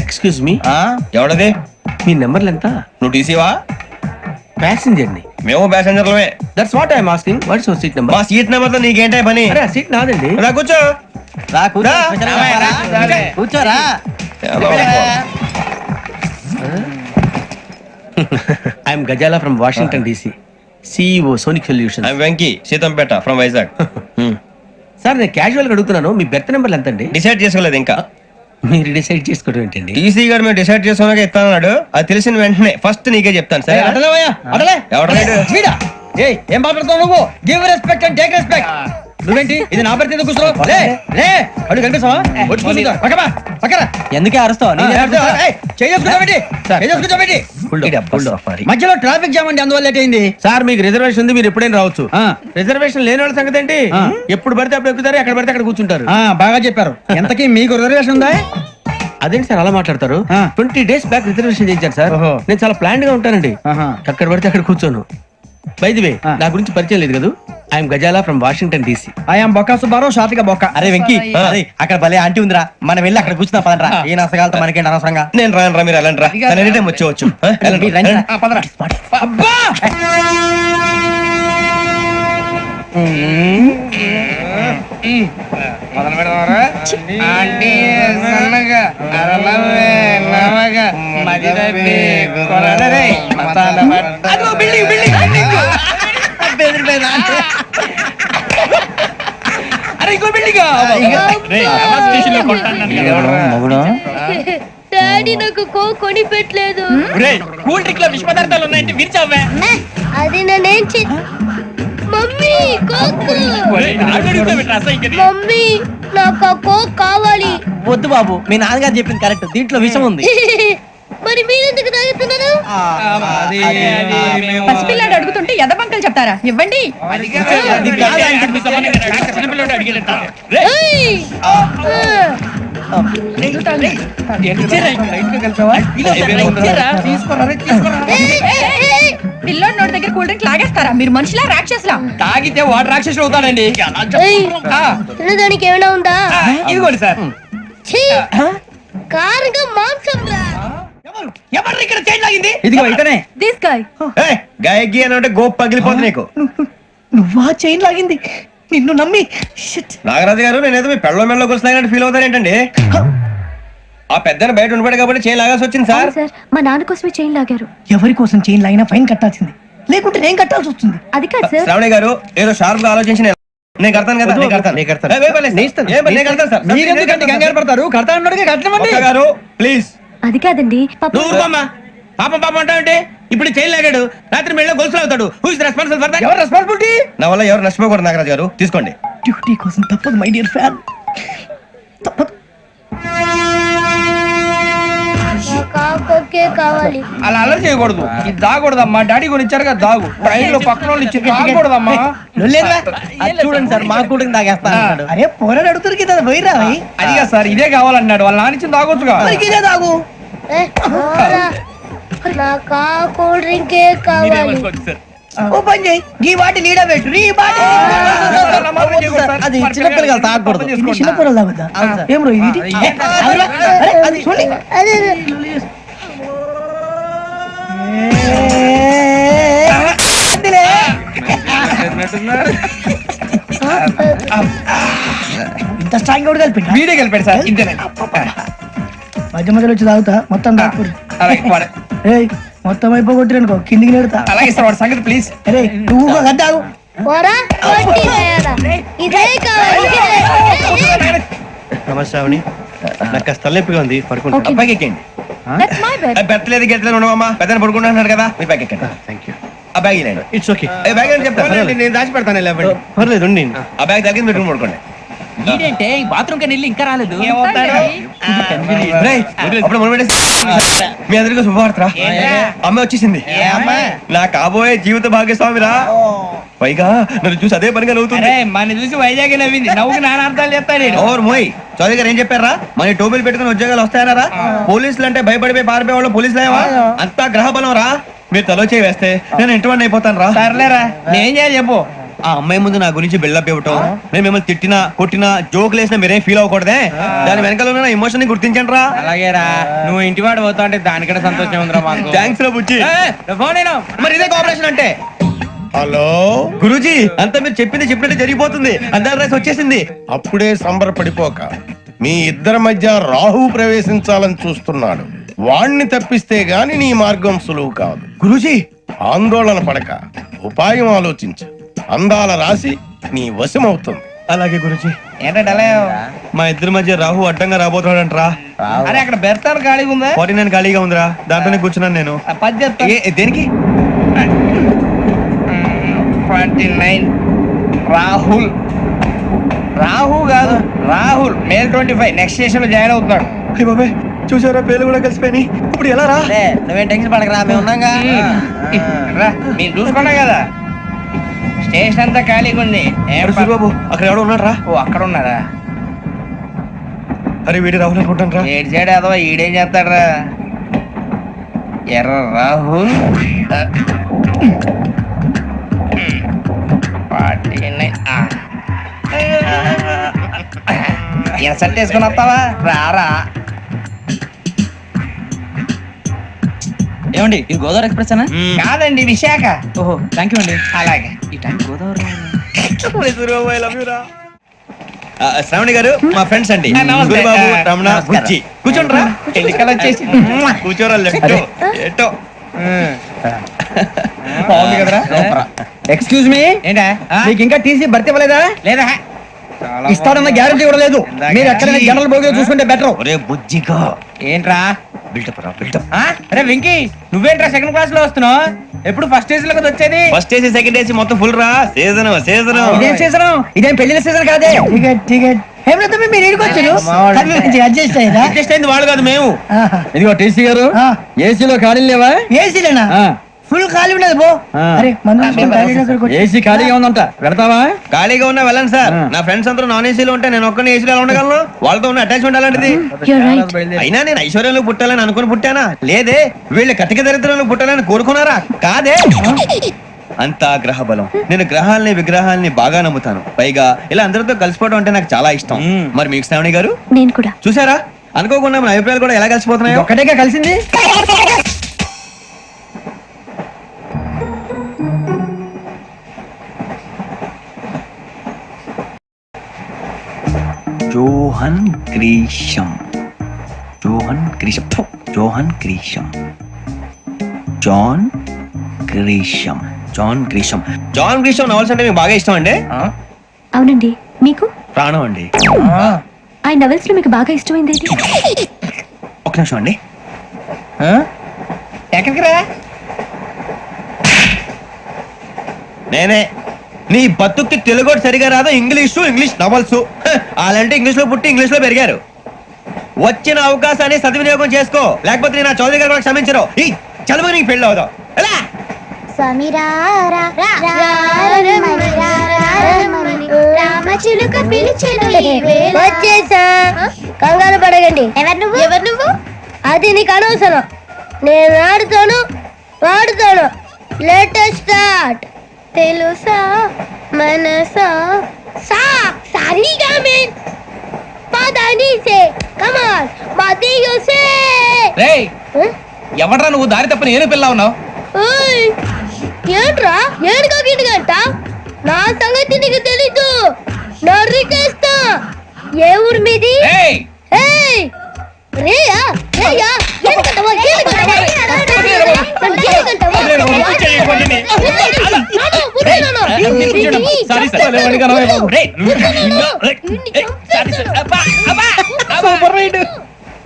Excuse me, ఎవడది? మీ నెంబర్లు ఎంత? నువ్వు టీసీవా? ప్యాసింజర్ ని. మేము ప్యాసెంజర్లమే. That's what I'm asking. What's your seat number? మా సీట్ నెంబర్ తో నీకేంటే పని? అరే సీట్ నాదండి. రా కూర్చో. రా కూర్చో. రా. కూర్చోరా. I'm Gazala from Washington DC, CEO Sonic solution. I'm Venky, Seethampeta from Vizag. Sir నేను క్యాజువల్ గా అడుగుతున్నాను, మీ బెర్త్ నెంబర్లు ఎంత అండి? డిసైడ్ చేసుకోలేదు ఇంకా. మీరు డిసైడ్ చేసుకోవడం ఏంటండి? టీసీ గారు మేము డిసైడ్ చేసుకున్నాక ఇస్తానన్నాడు. అది తెలిసిన వెంటనే ఫస్ట్ నీకే చెప్తాను. సరే వీడా? ఏయ్, ఏం మాట్లాడుతావు నువ్వు? Give respect and take respect. నువ్వేంటి ఇది నా పరిస్థితి కూర్చో. లే లే, అడుగు కనిపిస్తావా? వచ్చి కూర్చో. పక్కమా పక్కరా. ఎందుకే అరుస్తావు? మధ్యలో ట్రాఫిక్ జామ్ అండి, అందువల్ల లేట్ అయింది. సార్ మీకు రిజర్వేషన్ ఉంది, మీరు ఎప్పుడైనా రావచ్చు. రిజర్వేషన్ లేని వాళ్ళ సంగతి ఏంటి? ఎప్పుడు పడితే అప్పుడు ఎక్కుతారు, ఎక్కడ పడితే అక్కడ కూర్చుంటారు. బాగా చెప్పారు. ఎంతకీ మీకు రిజర్వేషన్ ఉందా? అదేంటి సార్ అలా మాట్లాడతారు? 20 days బ్యాక్ రిజర్వేషన్ చేయించారు సార్. నేను చాలా ప్లాన్డ్ గా ఉంటానండి. అక్కడ పడితే అక్కడ కూర్చోను. బై ది వే, నా గురించి పరిచయం లేదు కదా. I'm Gazala from Washington DC. I'm Bokka Subbarao, షాతిక బొక్క. అరే వెంకీ, అక్కడ భలే ఆంటీ ఉందిరా, మనం వెళ్ళి అక్కడ కూర్చున్నా పదరా. ఏ నసగాలతో మనకేంటి అనవసరంగా. నేను రాను రా, మీరు వెళ్ళండి రా. తను ఎనీ టైం వచ్చేవచ్చు. అబ్బా మొదలు పెడదామరా? ఆంటీ సన్నగా అరలవే నవగా మదిరపి కొరడరే మతాల అదిగో బిల్డింగ్ బిల్డింగ్ బిల్డింగ్. అరే ఇంకో బిల్డింగ్. డాడీ నాకు కొని పెట్టలేదు. కూల్ డ్రింక్ లో విష పదార్థాలు ఉన్నాయంటే విరిచావే. అది నేనేం మమ్మీ కోక్. మమ్మీ నాకు ఆ కోక్ కావాలి. వద్దు బాబు, మీ నాన్నగారు చెప్పింది కరెక్ట్, దీంట్లో విషయం ఉంది. మరి మీరెందుకు తాగుతున్నారు? పసిపిల్లాడు అడుగుతుంటే ఎదబంకలు చెప్తారా? ఇవ్వండి. పిల్లోడి నోటి దగ్గర కూల్ డ్రింక్ లాగేస్తారా? మీరు మనుషులా రాక్షసులా? తాగితే వాడు రాక్షసుడు అవుతాడండి. తినడానికి ఏమైనా ఉందా? ఇదిగోండి సార్. కారుగా మాంసం రా. ఎవరు ఇక్కడ చైన్ లాగింది? ఇదిగో ఇతనే. This guy. గాయకి అని అంటే గోప్ పగిలిపోతుంది నీకు. నువ్వా చైన్ లాగింది? నిన్ను నమ్మి. నాగరాజు గారు, నేనేదో మీ పెళ్ళ మెళ్ళ గురిసినట్టు ఫీల్ అవుతారేంటండి? ఆ పెద్దని బయట ఉండిపోయాడు కాబట్టి చేయి లాగాల్సి వచ్చింది సార్. మా నాన్న కోసమే చైన్ లాగారు. ఎవరి కోసం చైన్ లాగినా ఫైన్ కట్టాల్సింది, లేకుంటే నేను కట్టాల్సి వస్తుంది. అది కాదు సార్. శ్రావణి గారు ఏదో షార్ప్ గా ఆలోచించి నేను కడతాను కదా. మీరెందుకంటే కంగారు పడతారు? కడతా అన్నాడుగా కట్టమండి. గారు ప్లీజ్. అది కాదండి. పాపం అంటావంటే ఇప్పుడు చైన్ లాగాడు, రాత్రి మెళ్ళ గొలుసులు అవుతాడు. Who is responsible for that? ఎవరు రెస్పాన్సిబిలిటీ? నా వల్ల ఎవరు నష్టపోకూడదు నాగరాజు గారు, తీసుకోండి. డ్యూటీ కోసం తప్పదు మై డియర్ ఫ్యాన్, తప్పదు. కావాలి. అలా అల్లరి చేయకూడదు. ఇది దాగకూడదమ్మా. డాడీ కొని ఇచ్చారు కదా దాగు. ట్రైన్ లో పక్కన వాళ్ళు ఇచ్చి దాగకూడదమ్మా. చూడండి సార్, మా కూడా తాగేస్తా. అరే పోరాడు అడుగుతారు కదా, పోయిరా. అదిగా సార్, ఇదే కావాలన్నాడు. వాళ్ళ నానిచ్చింది తాగొచ్చుగా. ఇదే తాగు. నాకు కూల్ డ్రింక్ కావాలి. ఓ పని చేయి, ఈ బాటి లీడ పెట్టు. ఈ బాటి అది చిన్నపిల్లలు తాగకూడదు. చిన్నపిల్లలు తాగుతా. ఏం రో ఇది? అది చూడండి. ఇంత స్ట్రాంగ్ కూడా కలిపి వీడే కలిపాడు సార్. ఇంతేనే. మధ్య మధ్యలో వచ్చి తాగుతా, మొత్తం తాగకూడదు. ఏయ్, మొత్తం అయిపోగొట్టిరనుకో కిందికి నేడుతా. అలాగే సార్, వాడి సంగతి ప్లీజ్. అరే నువ్వు తాగు. ఇదే కావాలి. నమస్కారం, నాకు కాస్త తలెప్పిగా ఉంది, పడుకుంటా. అబ్బాయికి ఎక్కండి. పెట్టలేదు గెట్టలేదు ఉండవమ్మా. పెద్దని పడుకుంటున్నాడు కదా, మీ బ్యాగ్ ఎక్కండి. Thank you. ఆ బ్యాగ్ ఇలాండి. It's okay. బ్యాగ్ అని చెప్తాను, నేను దాచి పెడతాను. పర్లేదు, ఉండి. ఆ బ్యాగ్ తగ్గింది పెట్టుకుని పడుకోండి. ఏంటంటే బాత్రూమ్ కని వెళ్ళి ఇంకా రాలేదు రేయ్, అప్పుడు మొదలు పెట్టేసి మీ అందరికీ శుభవార్తరా అమ్మ వచ్చేసింది నా కాబోయే జీవిత భాగ్యస్వామిరా పైగా నన్ను చూసి అదే పనిగా నవ్వుతుంది మన చూసి వైజాగ్ నవ్వింది నవ్వుకి నాన్న అర్థాలు చెప్తాడు ఓర్ మోయ్ చౌదరి గారు ఏం చెప్పారా మన టోబీలు పెట్టుకుని ఉద్యోగాలు వస్తాయనరా పోలీసులు అంటే భయపడిపోయి పారిపోయే వాళ్ళు పోలీసులు ఏవా అంతా గ్రహ బలం రా మీరు తలో చేయి వేస్తే నేను ఇంటివాడిని అయిపోతాను రా సర్లేరా నేనేం చేయాలి చెప్పు ఆ అమ్మాయి ముందు నా గురించి బిల్డప్ ఇవ్వటం నేను మిమ్మల్ని తిట్టినా కొట్టినా జోకులు వేసినా మీరేం ఫీల్ అవ్వకూడదే దాని వెనకాల ఉన్న ఎమోషన్ ని గుర్తించండి రా అలాగేరా నువ్వు ఇంటి వాడు పోతా అంటే దానికంటే సంతోషం ఉందిరా మాకు థ్యాంక్స్ రా బుజ్జి ఫోన్ మరి ఇదే కోఆపరేషన్ అంటే హలో గురూజీ అంతా మీరు చెప్పింది చెప్పినట్టు జరిగిపోతుంది అందాల రైస్ వచ్చేసింది అప్పుడే సంబరపడిపోక మీ ఇద్దరి మధ్య రాహు ప్రవేశించాలని చూస్తున్నాడు వాణ్ణి తప్పిస్తే గాని నీ మార్గం సులువు కాదు గురూజీ ఆందోళన పడక ఉపాయం ఆలోచించు అందాల రాశి నీ వశమవుతుంది అలాగే గురూజీ ఏంటంటే మా ఇద్దరి మధ్య రాహు అడ్డంగా రాబోతున్నాడంట్రా అరే అక్కడ బెర్తాను ఖాళీగా ఉందా 49 ఖాళీగా ఉందిరా దాంట్లోనే కూర్చున్నాను నేను పది చెప్తా దేనికి 29 రాహుల్ రాహు కాదు రాహుల్ మే 25 నెక్స్ట్ స్టేషన్ లో జాయిన్ అవుతున్నాడు అయ్య బాబాయ్ చూసారా పేర్లు కూడా కలిసిపోయినాయి ఇప్పుడు ఎలా రా నువ్వేం టెన్షన్ పడకరా మేము ఉన్నాగా రా మీరు చూసుకున్నా కదా స్టేషన్ అంతా ఖాళీగా ఉంది సూరిబాబు అక్కడ ఎవడో ఉన్నాడు రా ఓ అక్కడ ఉన్నారా అరే వీడి రాహుల్ అనుకుంటాను రా ఏడు చేయడం అదో ఈడేం చేస్తాడరా ఎర్ర రాహుల్ 49 ఎసట్ వేసుకుని వస్తావా రారా ఏమండి ఇది గోదావరి ఎక్స్ప్రెస్ అనా కాదండి విశాఖ ఓహో థ్యాంక్ యూ అండి అలాగే ఈ టైం గోదావరి శ్రావణి గారు మా ఫ్రెండ్స్ అండి నమస్తే. గురుబాబు రమణ నమస్కారం. బుజ్జి కూర్చోండి రా ఎన్నికలు వచ్చేసి కూర్చోరా లెఫ్ట్ ఎటో బాగుంది కదరా ఎక్స్క్యూజ్ మీ ఏంటా మీకు ఇంకా టీసీ భర్తీ ఇవ్వలేదా లేదా ఇస్తాడన్న గ్యారంటీ కూడా లేదు మీరు ఎక్కడైనా జనరల్ బోగిలో చూసుకుంటే బెటర్ ఒరే బుజ్జిగా ఏంట్రా బిల్డప్ రా బిల్డప్ అరే వెంకీ నువ్వేంట్రా సెకండ్ క్లాస్ లో వస్తున్నావు ఎప్పుడు ఫస్ట్ ఏజ్ లో కదా వచ్చేది ఫస్ట్ ఏసీ సెకండ్ ఏసీ మొత్తం ఫుల్ రా సీజన్ సీజన్ ఇదేం సీజన్ ఇదేం పెళ్లిన సీజన్ కాదే టికెట్ టికెట్ మీరు ఇడికొచ్చారు అడ్జస్ట్ అయ్యారా అడ్జస్ట్ అయింది వాళ్ళు కాదు మేము ఇదిగో టీసీ గారు ఏసీలో ఖాళీ లేవా ఏసీలేనా ఫుల్ ఖాళీ ఉండదు బో అరే ఏసీ ఖాళీగా ఉందంట పెడతావా ఖాళీగా ఉన్నా వెళ్ళండి సార్ నా ఫ్రెండ్స్ అందరూ నాన్ ఏసీలో ఉంటే నేను ఒక్కనే ఏసీలో ఎలా ఉండగలను వాళ్ళతో ఉన్న అటాచ్మెంట్ అలాంటిది అయినా నేను ఐశ్వర్యంలో పుట్టాలని అనుకుని పుట్టానా లేదే వీళ్ళ కటిక దరిద్రంలో పుట్టాలని కోరుకున్నారా కాదే అంతా గ్రహ బలం నేను గ్రహాలని విగ్రహాలని బాగా నమ్ముతాను పైగా ఇలా అందరితో కలిసిపోవడం అంటే నాకు చాలా ఇష్టం మరి మీకు శ్రావణి గారు నేను కూడా చూసారా అనుకోకుండా మన అభిప్రాయాలు కూడా ఎలా కలిసిపోతున్నాయో ఒక్కటేగా కలిసింది జోహన్ గ్రీషం జోహన్ గ్రీషం ఫు, John Grisham John Grisham John Grisham John Grisham novels అంటే మీకు బాగా ఇష్టం అండి అవునండి మీకు ప్రాణం అండి ఆ నవెల్స్ లో మీకు బాగా ఇష్టమైంది ఏది? ఒక నిమిషం అండి ఎక్కడికి రా నేనే నీ బతుక్కి తెలుగు సరిగా రాదు ఇంగ్లీష్ నవల్స్ అలాంటి ఇంగ్లీష్ లో పుట్టి ఇంగ్లీష్ లో పెరిగారు వచ్చిన అవకాశాన్ని సద్వినియోగం చేసుకో లేకపోతే నేను నా చౌదరి గారు కూడా క్షమించరు ఈ చదువు నీకు పెళ్ళి అవుదాం ఎలా వచ్చేసా కంగారు పడగండి ఎవరు నువ్వు అది నీకు అనవసరం నేను ఆడుతాను వాడుతాను లేటెస్ట్ స్టార్ట్ తెలుసా మనసా సా సారీగా మీన్ పదని సే కమాన్ మదియో సే రేయ్ ఎవడ్రా నువ్వు దారి తప్పని ఏను పిల్ల ఉన్నావు ఓయ్ ఏంట్రా ఏడుగా గిడుగంట నా సంగతి నీకు తెలీదు నరికేస్తా ఏ ఊరు మీది ఏయ్ ఏయ్ రేయా రేయా ఎందుకంటావా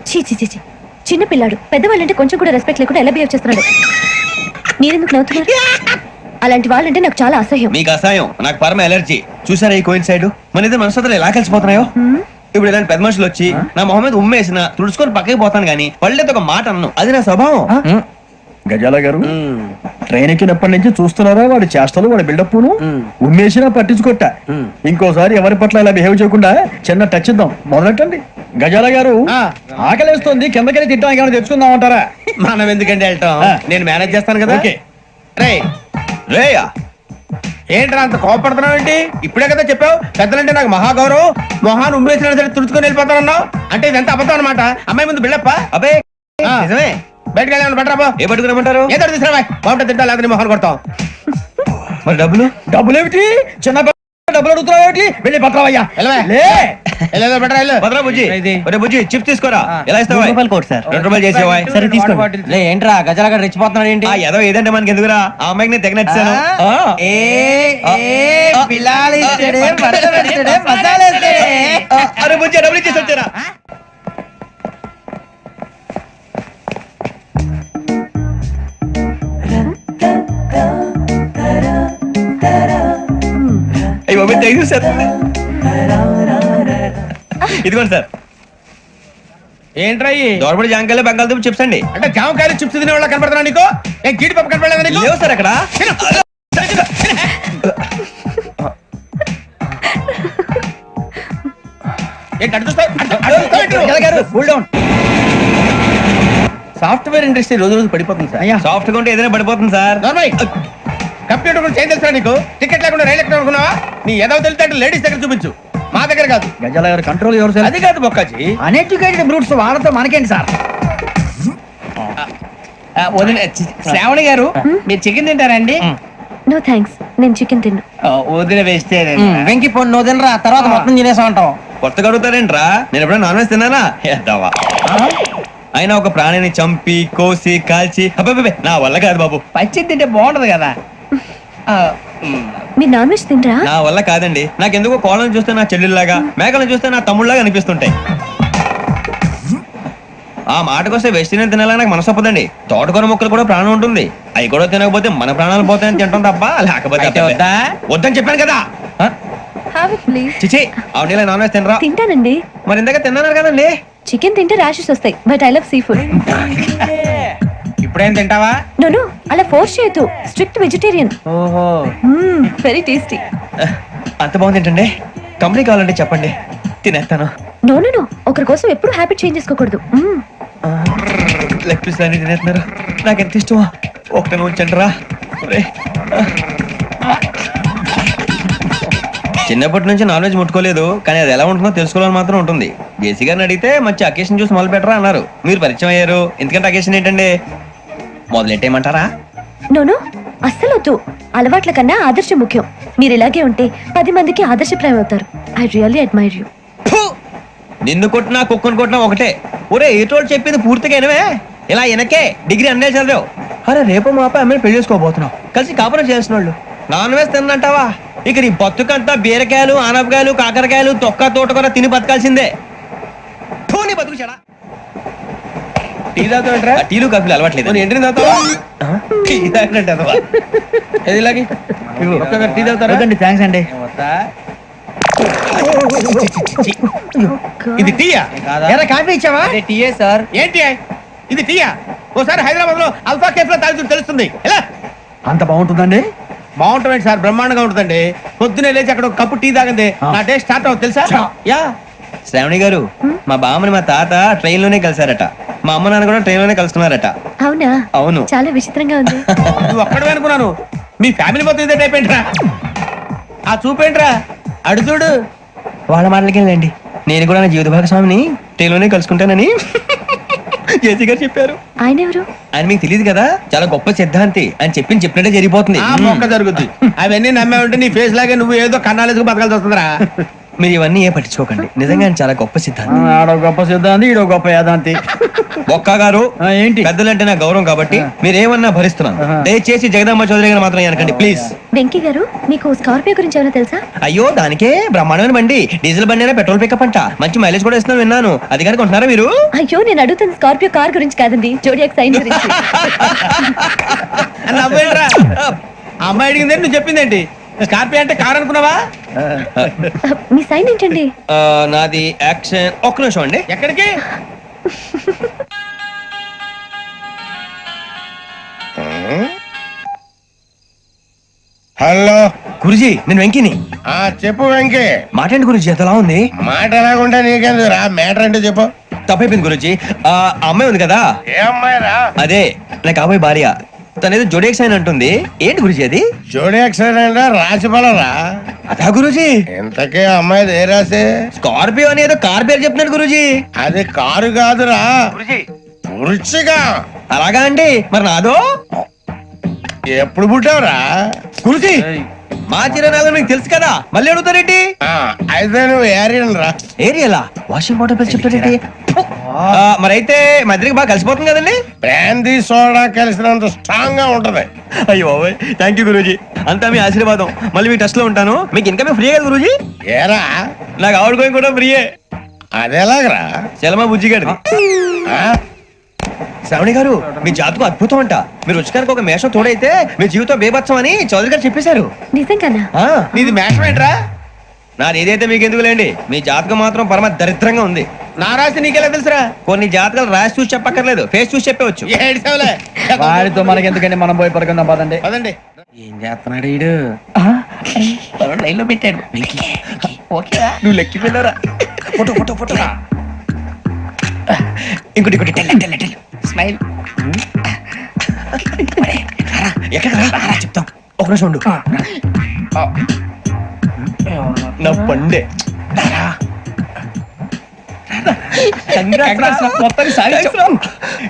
చీ చీ చీ చీ. చిన్న పిల్లాడు పెద్దవాళ్ళంటే కొంచెం కూడా రెస్పెక్ట్ లేకుండా ఎలా బిహేవ్ చేస్తున్నాడు మీరెందుకు నవ్వుతున్నారు అలాంటి వాళ్ళంటే నాకు చాలా అసహ్యం. మీకు అసహాయం, నాకు పరమ ఎలర్జీ. చూసారా ఈ కోయిన్ సైడ్ మన ఇద్దరు మనసులో ఎలా కలిసిపోతున్నాయో. ఇప్పుడు ఇలాంటి పెద్ద మనుషులు వచ్చి నా మొహం మీద ఉమ్మేసిన తుడుచుకొని పక్కకి పోతాను గానీ పళ్ళేతో ఒక మాట అన్ను, అది నా స్వభావం. గజాల గారు ట్రైన్ ఎక్కినప్పటి నుంచి చూస్తున్నారా వాడి చేష్టలు, వాడి బిల్డప్ ఉమ్మేసినా పట్టించుకోట. ఇంకోసారి ఎవరి పట్ల ఇలా బిహేవ్ చేయకుండా చిన్న టచ్ ఇద్దాం, మొదలెట్టండి. గజాల గారు ఆకలేస్తుంది, కిందకెళ్ళి తిట్టడానికి ఏమైనా తెచ్చుకుందాం అంటారా? మనం ఎందుకంటే వెళ్తాం, నేను మేనేజ్ చేస్తాను కదా. ఓకే. రేయా ఏంట్రా అంత కోపడుతున్నావు ఏంటి? ఇప్పుడే కదా చెప్పావు పెద్దలంటే నాకు మహాగౌరవం, మొహాన్ని ఉమ్మేసిన సరే తుడుచుకొని వెళ్ళిపోతానన్నావు. అంటే ఇదంతా అబద్ధం అనమాట. అమ్మాయి ముందు బిళ్ళప్ప. అబ్బే నిజమే. బయటకు వెళ్ళామని బట్రాబో. ఏ పట్టుకురమ్మంటారు? ఏదో తీసుకురా బాగుంటుంది, తింటా లేకపోతే మొహాన్ని కొడతాం. మరి డబ్బులు? డబ్బులు ఏమిటి? చిన్న డబ్బులు అడుగుతున్నావు ఏమిటి? వెళ్ళి పట్టరావయ్యా. భద్రా బుజ్జి, ఒరే బుజ్జి చిప్స్ తీసుకోరా. ఎలా ఇస్తావా? సార్ 2 రూపాయలు చేసేవా? సరే తీసుకోండి. ఏంట్రా గజాల గారు రెచ్చిపోతున్నాడు ఏంటి? ఏదో ఏదంటే మనకి ఎందుకురా, ఆ అమ్మాయికి నేను తెగ నచ్చాను. అరే బుజ్జి డబ్బులు ఇచ్చేసి వచ్చారా? అయ్యో సార్, ఇదిగోండి సార్. ఏంట్రా దోరబడి జామకాయలు బంగాళదుంప చిప్స్ అండి. అంటే జామకాయలు చిప్స్ తినే వాళ్ళ కనపడుతున్నా నీకు? ఏం జీడిపప్పు కనపడలేదా నీకు? లేవు సార్ అక్కడ. సాఫ్ట్వేర్ ఇండస్ట్రీ రోజు రోజు పడిపోతుంది సార్. సాఫ్ట్ గా ఉంటే ఏదైనా పడిపోతుంది సార్. కంప్యూటర్ గురించి ఏం తెలుసా నీకు? టికెట్ లేకుండా రైలు ఎక్కడ అనుకున్నావా? నీ ఏదో తెలితే లేడీస్ దగ్గర చూపించు, మా దగ్గర కాదు. గజాల గారు కంట్రోల్ ఎవరు సార్? అది కాదు బొక్కాజీ, అన్ఎడ్యుకేటెడ్ బ్రూట్స్ వాళ్ళతో మనకేంటి సార్? శ్రావణి గారు మీరు చికెన్ తింటారండి? నో థ్యాంక్స్, నేను చికెన్ తిన్ను. వదిన వేస్తే వెంకి పొన్ను నువ్వు తినరా, తర్వాత మొత్తం తినేసా ఉంటాం. కొత్తగా అడుగుతారేంట్రా? నేను ఎప్పుడైనా నాన్ వెజ్ తిన్నానా? ఎద్దావా. అయినా ఒక ప్రాణిని చంపి కోసి కాల్చి అబ్బే నా వల్ల కాదు బాబు. పచ్చి తింటే బాగుంటది కదా. మీరు నాన్ వెజ్ తినరా? నా వల్ల కాదండి. నాకెందుకో కోళ్ళని చూస్తే నా చెల్లెల్లాగా, మేకలను చూస్తే నా తమ్ముళ్ళలాగా అనిపిస్తుంటాయి. ఆ మాటకొస్తే వెస్టిరియన్ తినాలని నాకు మనసు ఒప్పదండి. తోటకూర మొక్కలు కూడా ప్రాణం ఉంటుంది, అవి కూడా తినకపోతే మన ప్రాణాలు పోతాయని తింటాం తప్ప లేకపోతే వద్దని చెప్పాను కదా. చిచి అవునీ నాన్ వెజ్ తినరా? తింటానండి. మరి ఇందాక తిన్నాను కదండి. చికెన్ తింటే ర్యాషెస్ వస్తాయి, but I love sea food. ఇప్పుడేం తింటావా? నో అలా ఫోర్స్ చేయొద్దు, స్ట్రిక్ట్ వెజిటేరియన్. ఓహో, వెరీ టేస్టీ. అంత బాగుంది ఏంటండి? కంపెనీ కావాలంటే చెప్పండి, తినేస్తాను. నో ఒకరి కోసం ఎప్పుడు హ్యాబిట్ చేంజ్ చేసుకోకూడదు. లెగ్ పీస్ అన్ని తినేస్తున్నారు, నాకు ఎంత ఇష్టమో. ఒకటే ఉంచండి రా. చిన్నప్పటి నుంచి నాన్ వెజ్ ముట్టుకోలేదు, కానీ అది ఎలా ఉంటుందో తెలుసుకోవాలని మాత్రం ఉంటుంది. జేసీ గారిని అడిగితే మంచి అకేషన్ చూసి మొదలు పెట్టరా అన్నారు. మీరు పరిచయం అయ్యారు, ఎందుకంటే అకేషన్ ఏంటండి? మొదలెట్టేయమంటారా? నో అస్సలు వద్దు. అలవాట్ల కన్నా ఆదర్శం ముఖ్యం. మీరు ఇలాగే ఉంటే 10 మందికి ఆదర్శప్రాయం అవుతారు. I really admire you. నిన్ను కొట్టినా కుక్కను కొట్టినా ఒకటే. ఒరే ఏటోళ్ళు చెప్పింది పూర్తిగా వినవే. ఇలా వెనకే డిగ్రీ అన్నే చదివావు. అరే రేపు మా అబ్బాయి అమ్మాయిని పెళ్లి చేసుకోబోతున్నావు, కలిసి కాపురం చేసిన వాళ్ళు నాన్ వెజ్ తిన్నంటావా? ఇక నీ బతుకంతా బీరకాయలు, ఆనపకాయలు, కాకరకాయలు, తొక్క తోట కూడా తిని బతకాల్సిందే. నీ బతుకు చెడా. టీ తాగుతాంట్రా? టీలు కాఫీలు అలవాట్లేదు. ఏంటి తాగుతావా? టీ తాగినట్టు అదవా. ఏది ఇలాగే టీ తాగుతారా? థ్యాంక్స్ అండి. ఇది టీయా? కాఫీ ఇచ్చావా? టీయే సార్. ఏంటి ఇది టీయా? ఓసారి హైదరాబాద్ లో అల్ఫా కేఫ్ లో తాగుతూ తెలుస్తుంది. ఎలా అంత బాగుంటుందండి? బాగుంటుంది సార్, బ్రహ్మాండంగా ఉంటుందండి. పొద్దునే లేచి అక్కడ ఒక కప్పు టీ తాగింది నా డే స్టార్ట్ అవుతుంది తెలుసా? యా శ్రావణి గారు, మా బామ్మని మా తాత ట్రైన్ లోనే కలిసారట, మా అమ్మ నాన్న కూడా ట్రైన్ లోనే కలుసుకున్నారట. అవునా? అవును. చాలా విచిత్రంగా ఉంది. నువ్వు ఒక్కడే అనుకున్నాను, మీ ఫ్యామిలీ మొత్తం ఇదే టైప్ ఏంట్రా? ఆ చూపేంట్రా అడు చూడు. వాళ్ళ మాటలకి వెళ్ళండి, నేను కూడా నా జీవిత భాగస్వామిని ట్రైన్ లోనే కలుసుకుంటానని జేసీ గారు చెప్పారు. ఆయన ఎవరు? ఆయన మీకు తెలియదు కదా, చాలా గొప్ప సిద్ధాంతి అని చెప్పినట్టే జరిగిపోతుంది. మొక్క జరుగుద్ది. అవన్నీ నమ్మే ఉంటే నీ ఫేస్ లాగే నువ్వు ఏదో కన్నాలేసుకు బతకాల్సి వస్తుందిరా. మీరు ఇవన్నీ ఏ పట్టించుకోకండి, నిజంగా ఆయన చాలా గొప్ప సిద్ధాంతి. ఆడో గొప్ప సిద్ధాంతి, ఈడో గొప్ప యాదాంతి. ఒక్క గారు ఏంటి? పెద్దలంటే నా గౌరవం కాబట్టి మీరేమన్నా భరిస్తున్నాను. దయచేసి జగదాంబ చౌదరి గారు మాత్రం అనకండి ప్లీజ్. వెంకీ గారు, మీకు స్కార్పియో గురించి ఏమైనా తెలుసా? అయ్యో దానికే బ్రహ్మాండమైన బండి, డీజిల్ బండి అయినా పెట్రోల్ పికప్ అంట, మంచి మైలేజ్ కూడా ఇస్తున్నాను విన్నాను. అది కనుక ఉంటున్నారా మీరు? అయ్యో నేను అడుగుతున్న స్కార్పియో కార్ గురించి కాదండి, జోడియాక్ సైన్ గురించి. ఆ అమ్మాయి అడిగింది నువ్వు చెప్పిందేంటి? స్కార్పియో అంటే కారు అనుకున్నావా? మీ సైన్ ఏంటండి? నాది యాక్షన్. ఒక్క నిమిషం అండి. ఎక్కడికి? హలో గురుజీ నేను వెంకిని. చెప్పు వెంకీ. మాట్లాడండి గురుజీ, ఎంతలా ఉంది? మాట ఎలాగుంటా నీకెందుకు రా, మ్యాటర్ అంటే చెప్పు. తప్పైపోయింది గురుజీ. ఆ అమ్మాయి ఉంది కదా, ఏ అమ్మాయి రా? అదే నా కాబోయే భార్య. తనేదో జోడేక్స్ అని అంటుంది. ఏంటి గురుజీ అది? జోడి యాక్సిడెంట్ రాసి పడరా? అదా గురుజీ. ఇంతకీ అమ్మాయి ఏ రాసి? స్కార్పియో అని ఏదో కార్ పేరు చెప్తున్నాడు గురుజీ. అది కారు కాదురా, వృచ్చిగా. అలాగా అండి, మరి నాదో? ఎప్పుడు పుట్టావురా? గురుజీ మా చిరనాలు మీకు తెలుసు కదా, మళ్ళీ అడుగుతారేంటి? అయితే నువ్వు ఏరియన్ రా. ఏరియలా? వాషింగ్ వాటర్ పేరు చెప్తారేంటి? మరైతే మా ఇద్దరికి బాగా కలిసిపోతుంది కదండి. బ్రాందీ సోడా కలిసినంత స్ట్రాంగ్ గా ఉంటది. అయ్యో థ్యాంక్ యూ గురూజీ, అంతా మీ ఆశీర్వాదం. మళ్ళీ మీ టచ్ లో ఉంటాను. మీకు ఇంకా ఫ్రీ కదా గురూజీ? ఏరా నాకు ఆవిడ గోయింగ్ కూడా ఫ్రీయే. అదేలాగరా? చలమా బుజ్జి గారిది. శ్రావణి గారు మీ జాతకు అద్భుతం అంట. మీరు రుచికానికి ఒక మేషం తోడైతే మీ జీవితం బేబత్సం అని చౌదరి గారు చెప్పేశారు. నిజంగానా? నీది మేషం ఏంట్రా? నాది ఏదైతే మీకు ఎందుకు లేండి, మీ జాతకం మాత్రం పరమ దరిద్రంగా ఉంది. నా రాసి నీకెలా తెలుసురా? కొన్ని జాతకాలు రాసి చూసి చెప్పక్కర్లేదు, ఫేస్ చూసి చెప్పవచ్చు. వాడితో మనకి ఎందుకండి, మనం పోయి పడుకుందాం పదండి. పదండి. ఏం చేస్తున్నాడు వీడు? లైన్ లో పెట్టాడు. నువ్వు లెక్కిపోయినారా? Photo photo photo. ఇంకోటి ఇంకోటి స్మైల్. ఎక్కడ చెప్తాం, ఒక నిమిషం ఉండు. నా పండే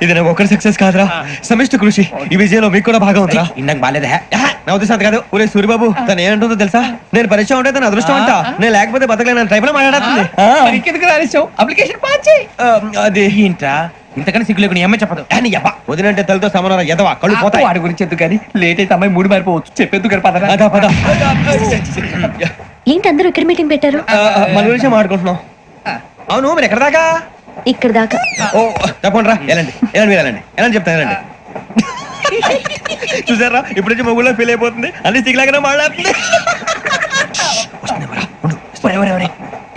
ఇది నాకు ఒకరి సక్సెస్ కాదురా, సమిష్టి కృషి. ఈ విజయంలో మీకు కూడా భాగం ఉందిరా. ఇందాక బాగాలేదా? నా ఉద్దేశం కాదు. ఊరే సూర్యబాబు తను ఏమంటుందో తెలుసా? నేను పరిచయం ఉంటే తన అదృష్టం అంట. నేను లేకపోతే బతకలేను టైప్ లో మాట్లాడుతుంది. అప్లికేషన్ పాస్ చేయి. అది ఏంట్రా ఇంతకన్నా సిగ్గు లేకుండా ఏమై చెప్పదు. వదినంటే తలతో సమానం ఎదవా, కళ్ళు పోతాయి. వాడి గురించి ఎందుకు కానీ లేట్ అయితే అమ్మాయి మూడు మారిపోవచ్చు. చెప్పేందుకు గారు పద. అదా పద. ఏంటి అందరూ ఇక్కడ మీటింగ్ పెట్టారు? మన గురించి మాట్లాడుకుంటున్నాం. అవును మీరు ఎక్కడ దాకా? ఇక్కడ దాకా. ఓ తప్పకుండా రా, వెళ్ళండి వెళ్ళండి, మీరు వెళ్ళండి వెళ్ళండి, చెప్తాను వెళ్ళండి. చూసారా ఇప్పుడు నుంచి మొగుల్లో ఫీల్ అయిపోతుంది, అన్ని సిగ్లాగానే మాట్లాడుతుంది.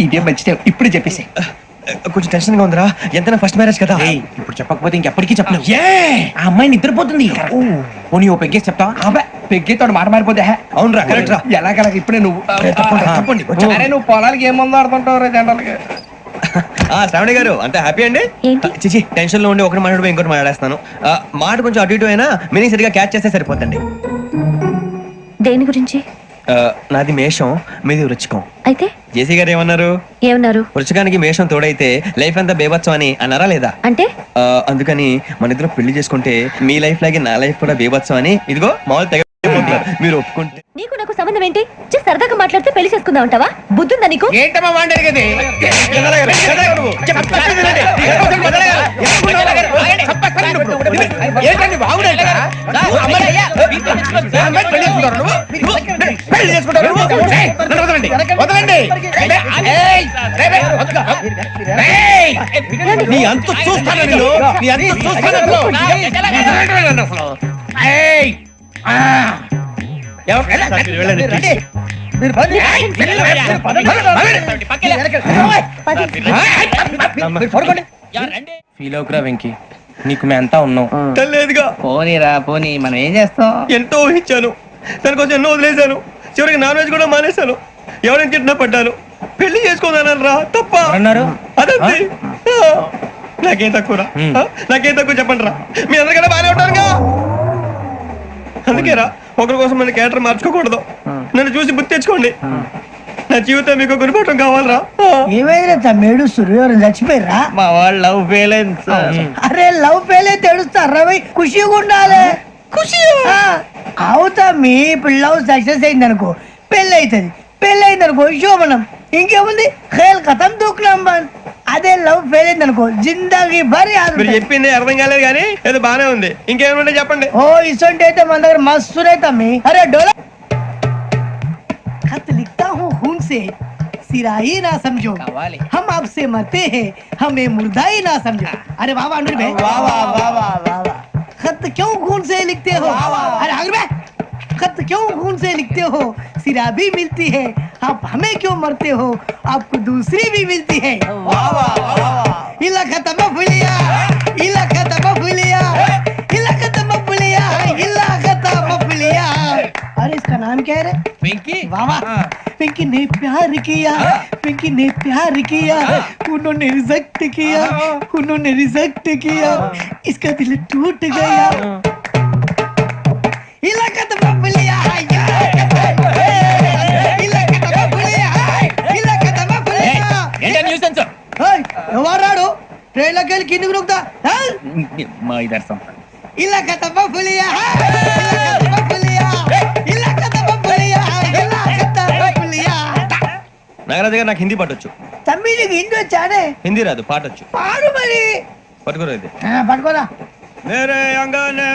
ఇదే మంచిదే, ఇప్పుడు చెప్పేసి. కొంచెం టెన్షన్ గా ఉందిరా, ఎంతైనా ఫస్ట్ మ్యారేజ్ కదా. ఇప్పుడు చెప్పకపోతే ఇంకెప్పటికీ చెప్పలేవు. ఆ అమ్మాయి నిద్రపోతుంది. పోనీ ఓ పెగ్గేసి చెప్తావా? పెగ్గేతో మాట మారిపోతే. అవునరా, కరెక్ట్ రా. ఎలాగలా ఇప్పుడే నువ్వు తప్పండి. నువ్వు పొలాలకి ఏం మందు ఆడుతుంటావు రే జనరల్గా. శ్రావణి గారు అంతా హ్యాపీ అండి? చిచి టెన్షన్ లో ఉండి ఒకటి మాట్లాడిపోయి ఇంకోటి మాట్లాడేస్తాను. మాట కొంచెం అటు ఇటు అయినా మీనింగ్ సరిగా క్యాచ్ చేస్తే సరిపోతండి. దేని గురించి? నాది మేషం, మీది వృచ్చికం. అయితే జేసీ గారు ఏమన్నారు? ఏమన్నారు? వృచ్చికానికి మేషం తోడైతే లైఫ్ అంతా బేబత్సం అని అన్నారా లేదా? అంటే అందుకని మన ఇద్దరు పెళ్లి చేసుకుంటే మీ లైఫ్ లాగే నా లైఫ్ కూడా బేబత్సం అని ఇదిగో మామూలు తెగ మీరు ఒప్పుకుంటే. నీకు నాకు సంబంధం ఏంటి? సరదాగా మాట్లాడితే పెళ్లి చేసుకుందాం అంటావా? బుద్ధుందా నీకు? ఏంటమ్మా మాట్లాడేది? నీ అంత చూస్తాను, నీ అంత చూస్తాను. ఫీల్ అవుకురా వెంకీ, నీకు మేమంతా ఉన్నాం. తెలియదుగా. పోనీరా పోనీ, మనం ఏం చేస్తాం? ఎంతో ఊహించాను, దానికోసం ఎన్నో వదిలేశాను. చివరికి నాన్ వెజ్ కూడా మానేశాను. ఎవరైనా తిట్టినా పడ్డాను. పెళ్లి చేసుకోదానని రా, తప్ప అన్నారు. అదంతే. నాకేం తక్కువ రా, నాకేం తక్కువ చెప్పండి రా. మీ అందరికన్నా బాగానే ఉంటారుగా. అందుకే రా, ఒకరి కోసం మన క్యారెక్టర్ మార్చుకోకూడదు. నన్ను చూసి గుర్తు తెచ్చుకోండి. నా జీవితం మీకు గురిపటం కావాలరా. ఏమైనా తమ్మేడు సూర్యవరం చచ్చిపోయిరా? మా వాళ్ళు లవ్ ఫెయిల్ అయింది సార్. అరే లవ్ ఫెయిల్ అయితే ఏడుస్తారా? ఖుషిగా ఉండాలి. ఖుషి అవుతా. మీ ఇప్పుడు లవ్ సక్సెస్ అయింది అనుకో, పెళ్ళి అవుతుంది. పెళ్ళి అయింది అనుకో శోభనం. ఇంకేముంది, ఖేల్ కథం దూకునాం బంద్. అదే లవ్ ఫెయిల్ అయింది అనుకో జిందాగీ భారీ. మీరు చెప్పింది అర్థం కాలేదు కానీ ఏదో బానే ఉంది. ఇంకేమైనా చెప్పండి. ఓ ఇసొంటి అయితే మన దగ్గర మస్తు తమ్మి. అరే డోలా खत लिखता हूँ खून से, सिरा ही ना समझो, हम आपसे मरते हैं, हमें मुर्दा ही ना समझो. अरे वाह वाह अनुर भाई, वाह वाह वाह वाह वाह. खत क्यों खून से लिखते हो? अरे अनुर भाई खत क्यों खून से लिखते हो? सिरा भी मिलती है, आप हमें क्यों मरते हो? आपको दूसरी भी मिलती है। इला खत्म फुलिया, इला खत्म फुलिया, इला खत्म फुलिया, इला खत्म फुलिया। अरे इसका नाम क्या है रे? पिंकी वाह वाह। पिंकी ने प्यार किया, पिंकी ने प्यार किया, उन्होंने रिजेक्ट किया, उन्होंने रिजेक्ट किया, इसका दिल टूट गया। इलाका तो बबलिया है, इलाका तो बबलिया है, इलाका तो बबलिया। ఏంటా న్యూసెన్స్ ఏయ్, ఎవరాడు ట్రైన్ లోకి వెళ్ళి కిందికి నొక్కుతా? మా ఇదర్శం ఇలాకా तो बबलिया है, इलाका तो बबलिया, इलाका तो बबलिया, इलाका तो बबलिया। నాగరాజు గారు నాకు హిందీ పాటొచ్చు. తమ్మి నీకు హిందీ వచ్చానే? హిందీ రాదు, పాటొచ్చు. పాడు మరి. పట్టుకోరు ఇది. పట్టుకోరా. मेरे अंगने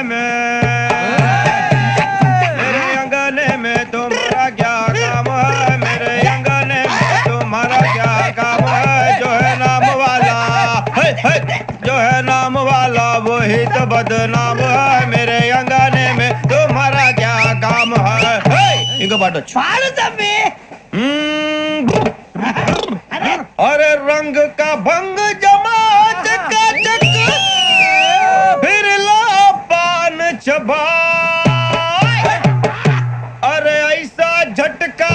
में तुम्हारा क्या काम है? मेरे अंगने में तुम्हारा क्या काम है? जो है नाम वाला, जो है नाम वाला वही तो बदनाम है। मेरे अंगने में तुम्हारा क्या काम है? इनको पाटो పాడు తమ్మి. अरे रंग का भंग जमा चकाचक, फिर ला पान चबा। अरे ऐसा झटका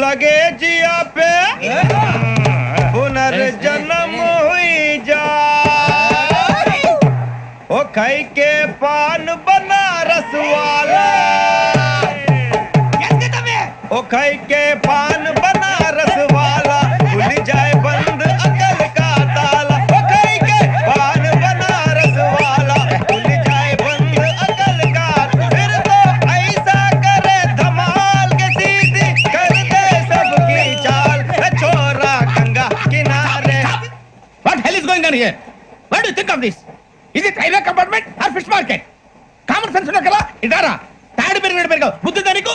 लगे जिया पे, पुनर्जन्म हुई जा। ओ खाई के पान बनारस वाला, ओ खाई के पान बनारस वाला, खुल जाए बंद अकल का ताला। ओ खाई के पान बनारस वाला, खुल जाए बंद अकल का। फिर तो ऐसा करे धमाल के सीधी कर दे सबकी चाल। छोरा गंगा किनारे। What hell is going on here? What do you think of this? Is it railway compartment or fish market? Common sense ఉన్నా కదా, ఇదారా తాడి పెరిగాడు బుద్ధి దానికి.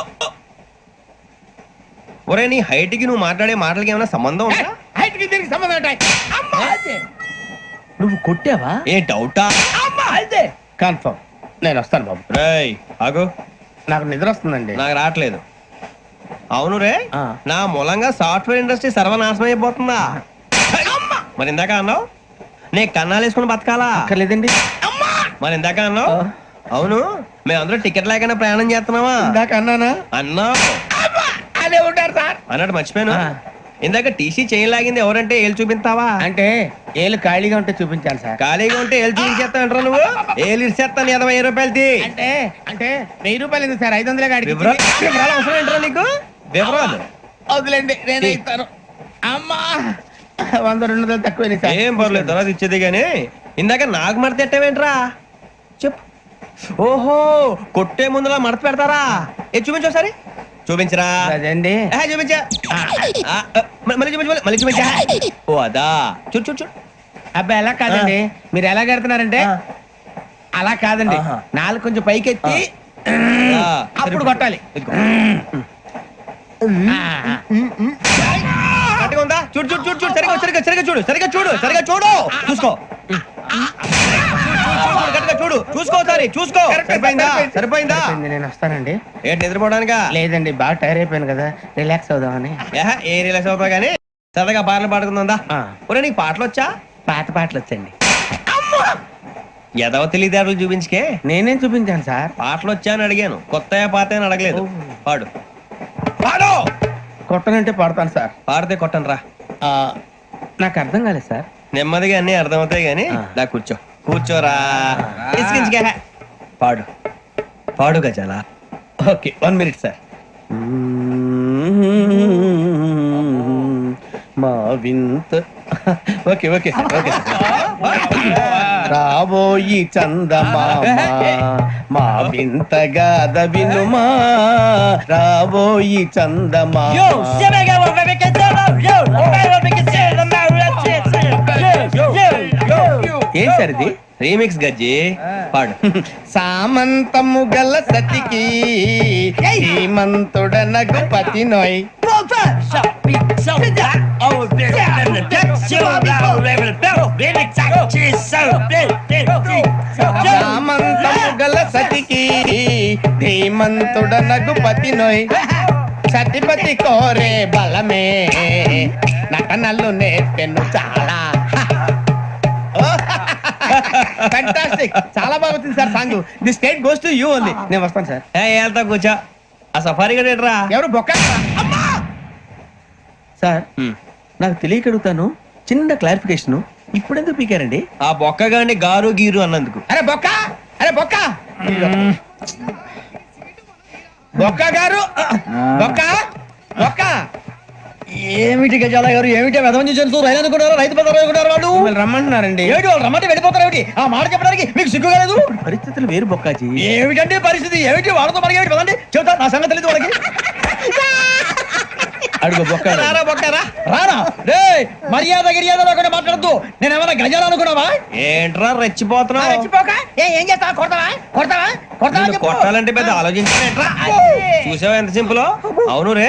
ఒరే నీ హైట్ కి నువ్వు మాట్లాడే మాటలకి ఏమైనా సంబంధం ఉందా? హైట్ కి దీనికి సంబంధం ఉంటాయి. అమ్మా అదే నువ్వు కొట్టావా? ఏ డౌటా? అమ్మా అదే కన్ఫర్మ్. నేను వస్తాను బాబు. రేయ్ ఆగు, నాకు నిద్ర వస్తుందండి. నాకు రావట్లేదు. అవును రే, నా మూలంగా సాఫ్ట్వేర్ ఇండస్ట్రీ సర్వనాశనం అయిపోతుందా? మరి ఇందాక అన్నావు నే కన్నాలు వేసుకుని బతకాలా? అక్కర్లేదండి. మరి ఇందాక అన్నావు అవును మేమందరూ టికెట్ లేకుండా ప్రయాణం చేస్తున్నావా? ఇందాక అన్నానా? అన్నావు. అదే ఉంటారు సార్. అన్నట్టు మర్చిపోయాను, ఇందాక టీసీ చేయి లాగింది ఎవరంటే ఏళ్ళు చూపిస్తావా? అంటే ఏళ్ళు ఖాళీగా ఉంటే చూపించాలి సార్. ఖాళీగా ఉంటే ఏళ్ళు చూపించేస్తానంటారా నువ్వు? ఏళ్ళు ఇచ్చేస్తాను 20 రూపాయలది. అంటే అంటే 1000 రూపాయలు ఎందుకు సార్? 500 గాడికి వివరాలు అవసరం ఏంటరా నీకు? వివరాలు వదిలేండి, నేనే ఇస్తాను. అమ్మా 100-200 తక్కువ సార్. ఏం పర్లేదు, తర్వాత ఇచ్చేది గానీ ఇందాక నాకు మడత ఎట్టవేంట్రా చెప్పు. ఓహో, కొట్టే ముందులా మడత పెడతారా? ఏ చూపించు ఒకసారి. చూపించరా? అదండి. చూపించా. మళ్ళీ చూపించు, మళ్ళీ చూపించా. ఓ అదా, చూడు చూడు చూడు. అబ్బాయి ఎలా కాదండి, మీరు ఎలా కడుతున్నారంటే అలా కాదండి, నాలుగు కొంచెం పైకెత్తి అప్పుడు కొట్టాలి. కరెక్ట్గా ఉందా? చూడు చూడు చూడు చూడు, సరిగా సరిగా సరిగా చూడు, సరిగా చూడు, సరిగా చూడు, చూసుకో. కరెక్ట్గా చూడు, చూసుకో ఒకసారి, చూసుకో. సరిపోయిందా? సరిపోయిందా? నేను వస్తానండి. ఏంటి నిద్రపోవడానికా? లేదండి, బాగా టైర్ అయిపోయాను కదా, రిలాక్స్ అవుదామని. ఏ రిలాక్స్ అవుతావు కానీ సరదాగా పాటలు పాడుకుందా? ఒరే నీకు పాటలు వచ్చా? పాత పాటలు వచ్చండి. ఎదవ తెలివితేటలు చూపించుకే. నేనేం చూపించాను సార్? పాటలు వచ్చా అని అడిగాను, కొత్త పాత అని అడగలేదు. పాడు పాడు. కొట్టనంటే పడతాను సార్. పాడితే కొట్టను రా. నాకు అర్థం కాలేదు సార్. నెమ్మదిగా అన్ని అర్థమవుతాయి గానీ దా కూర్చో. కూర్చోరా. పాడు పాడు గజాల. Okay, 1 minute sir. మా వింత. Okay okay sir, okay sir. రాబోయి చందమామ మా వింత గాథ వినుమా, రాబోయి చందమామ. ఏం సార్ ఇది? రీమిక్స్ గజ్జి. పాడు. సామంతము గల సతికి హేమంతుడనగు పతి నోయ్. సామంతము గల సతికి ధీమంతుడనగు పతి నోయ్ సతిపతి కోరే బలమే నటనలు నేర్పెను చాలా. ఫ్యాంటాస్టిక్, చాలా బాగా వచ్చింది sir song. The state goes to you only. నేను వస్తాను సార్. వెళ్తా కూర్చో. ఆ సఫారీ గడేట్రా ఎవరు బొక్క? సార్ నాకు తెలియక అడుగుతాను, చిన్న క్లారిఫికేషన్. ఇప్పుడెందుకు పీకారండి? ఆ బొక్క గాని గారు గీరు అన్నందుకు. అరే బొక్క, అరే బొక్క, బొక్క గారు, బొక్క బొక్క. ఏమిటి గజాల గారు, ఏమిటి వెదవం చూసాను రైలు అనుకున్నారు, రైతు బజార్ అనుకున్నారు వాళ్ళు. మిమ్మల్ని రమ్మంటున్నారండి. ఏమిటి వాళ్ళు రమ్మంటే వెళ్ళిపోతారు ఏమిటి? ఆ మాట చెప్పడానికి మీకు సిగ్గు కాలేదు? పరిస్థితులు వేరు బొక్కాజీ. ఏమిటంటే పరిస్థితి ఏమిటి? వాళ్ళతో మనకి ఏమిటి పదండి, చెబుతా నా సంగతి తెలియదు వాళ్ళకి. అడుగు బొక్క. రారా బొక్క రా. రానా రే, మర్యాద గిర్యాద లేకుండా మాట్లాడద్దు. నేను ఏమైనా గజాలు అనుకున్నావా? ఏంట్రా రెచ్చిపోతున్నావు? రెచ్చిపోక ఏం చేస్తావా? కొడతావా కొడతావా కొడతావా చెప్పు. కొట్టాలంటే పెద్ద ఆలోచించానేంట్రా? చూసావా ఎంత సింపుల్. అవును రే,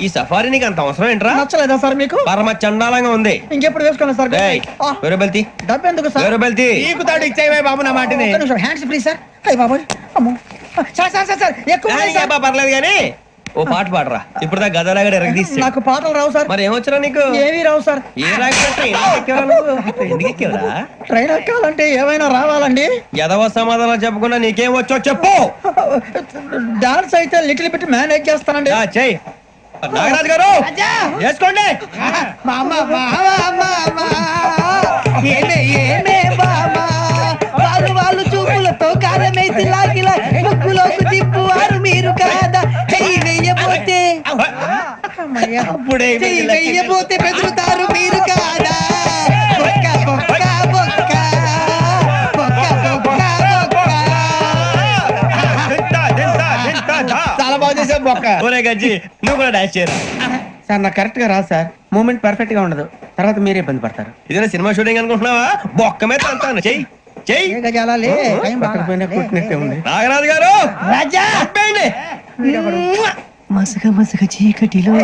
ఈ సఫారీ నీకు అంత అవసరం ఏంట్రా? నచ్చలేదా సార్ మీకు? పరమ చండాలంగా ఉంది. ఇంకెప్పుడు వేసుకోండి సార్. ఏయ్, వేరే బెల్తి, డబ్బు ఎందుకు సార్? వేరే బెల్తి. నీకు తాడు ఇచ్చేవే బాబు నా మాటని. Hands free sir. అయ్యి బాబు అమ్మో సార్ సార్ సార్ సార్ ఎక్కువ ఉన్నాయి సార్. పర్లేదు కానీ ఓ పాట పాడరా. ఇప్పుడు దా గదలాగడ ఎరగదీసి. నాకు పాటలు రావు సార్. మరి ఏమొచ్చరా నీకు? ఏమీ రావు సార్. ఏ రాకపోతే ఎందుకు ఎక్కేవరా? ట్రైన్ ఎక్కాలంటే ఏమైనా రావాలండి. ఎదవ సమాధానం చెప్పకుండా నీకేం వచ్చో చెప్పు. డాన్స్ అయితే లిటిల్ బిట్ మేనేజ్ చేస్తానండి. చెయ్యి నాగరాజు గారు, చేసుకోండి. ఏమే ఏమే బామా వాళ్ళు వాళ్ళు చూపులతో కారమేసి లాగిలా ముక్కులోకి తిప్పువారు మీరు కాదా? చెయ్యి వెయ్యబోతే చెయ్యి వెయ్యబోతే బెదురుతారు మీరు కాదా? బొక్క బొక్క బొక్క బొక్క బొక్క బొక్క. చాలా బాగా చేసావు బొక్క. ఒరే గజ్జి, నువ్వు కూడా డాన్స్ చేయరా. సార్ నాకు కరెక్ట్ గా రాదు సార్. మూమెంట్ పర్ఫెక్ట్ గా ఉండదు, తర్వాత మీరే ఇబ్బంది పడతారు. ఇదేనా సినిమా షూటింగ్ అనుకుంటున్నావా? బొక్క మీద అంటాను. చెయ్యి చెయ్యి. ఏ గజాలా లే, టైం బాగా. పక్కన కొట్టినట్టే ఉంది. నాగరాజు గారు రాజా చెప్పండి. మసక మసక చీకటిలో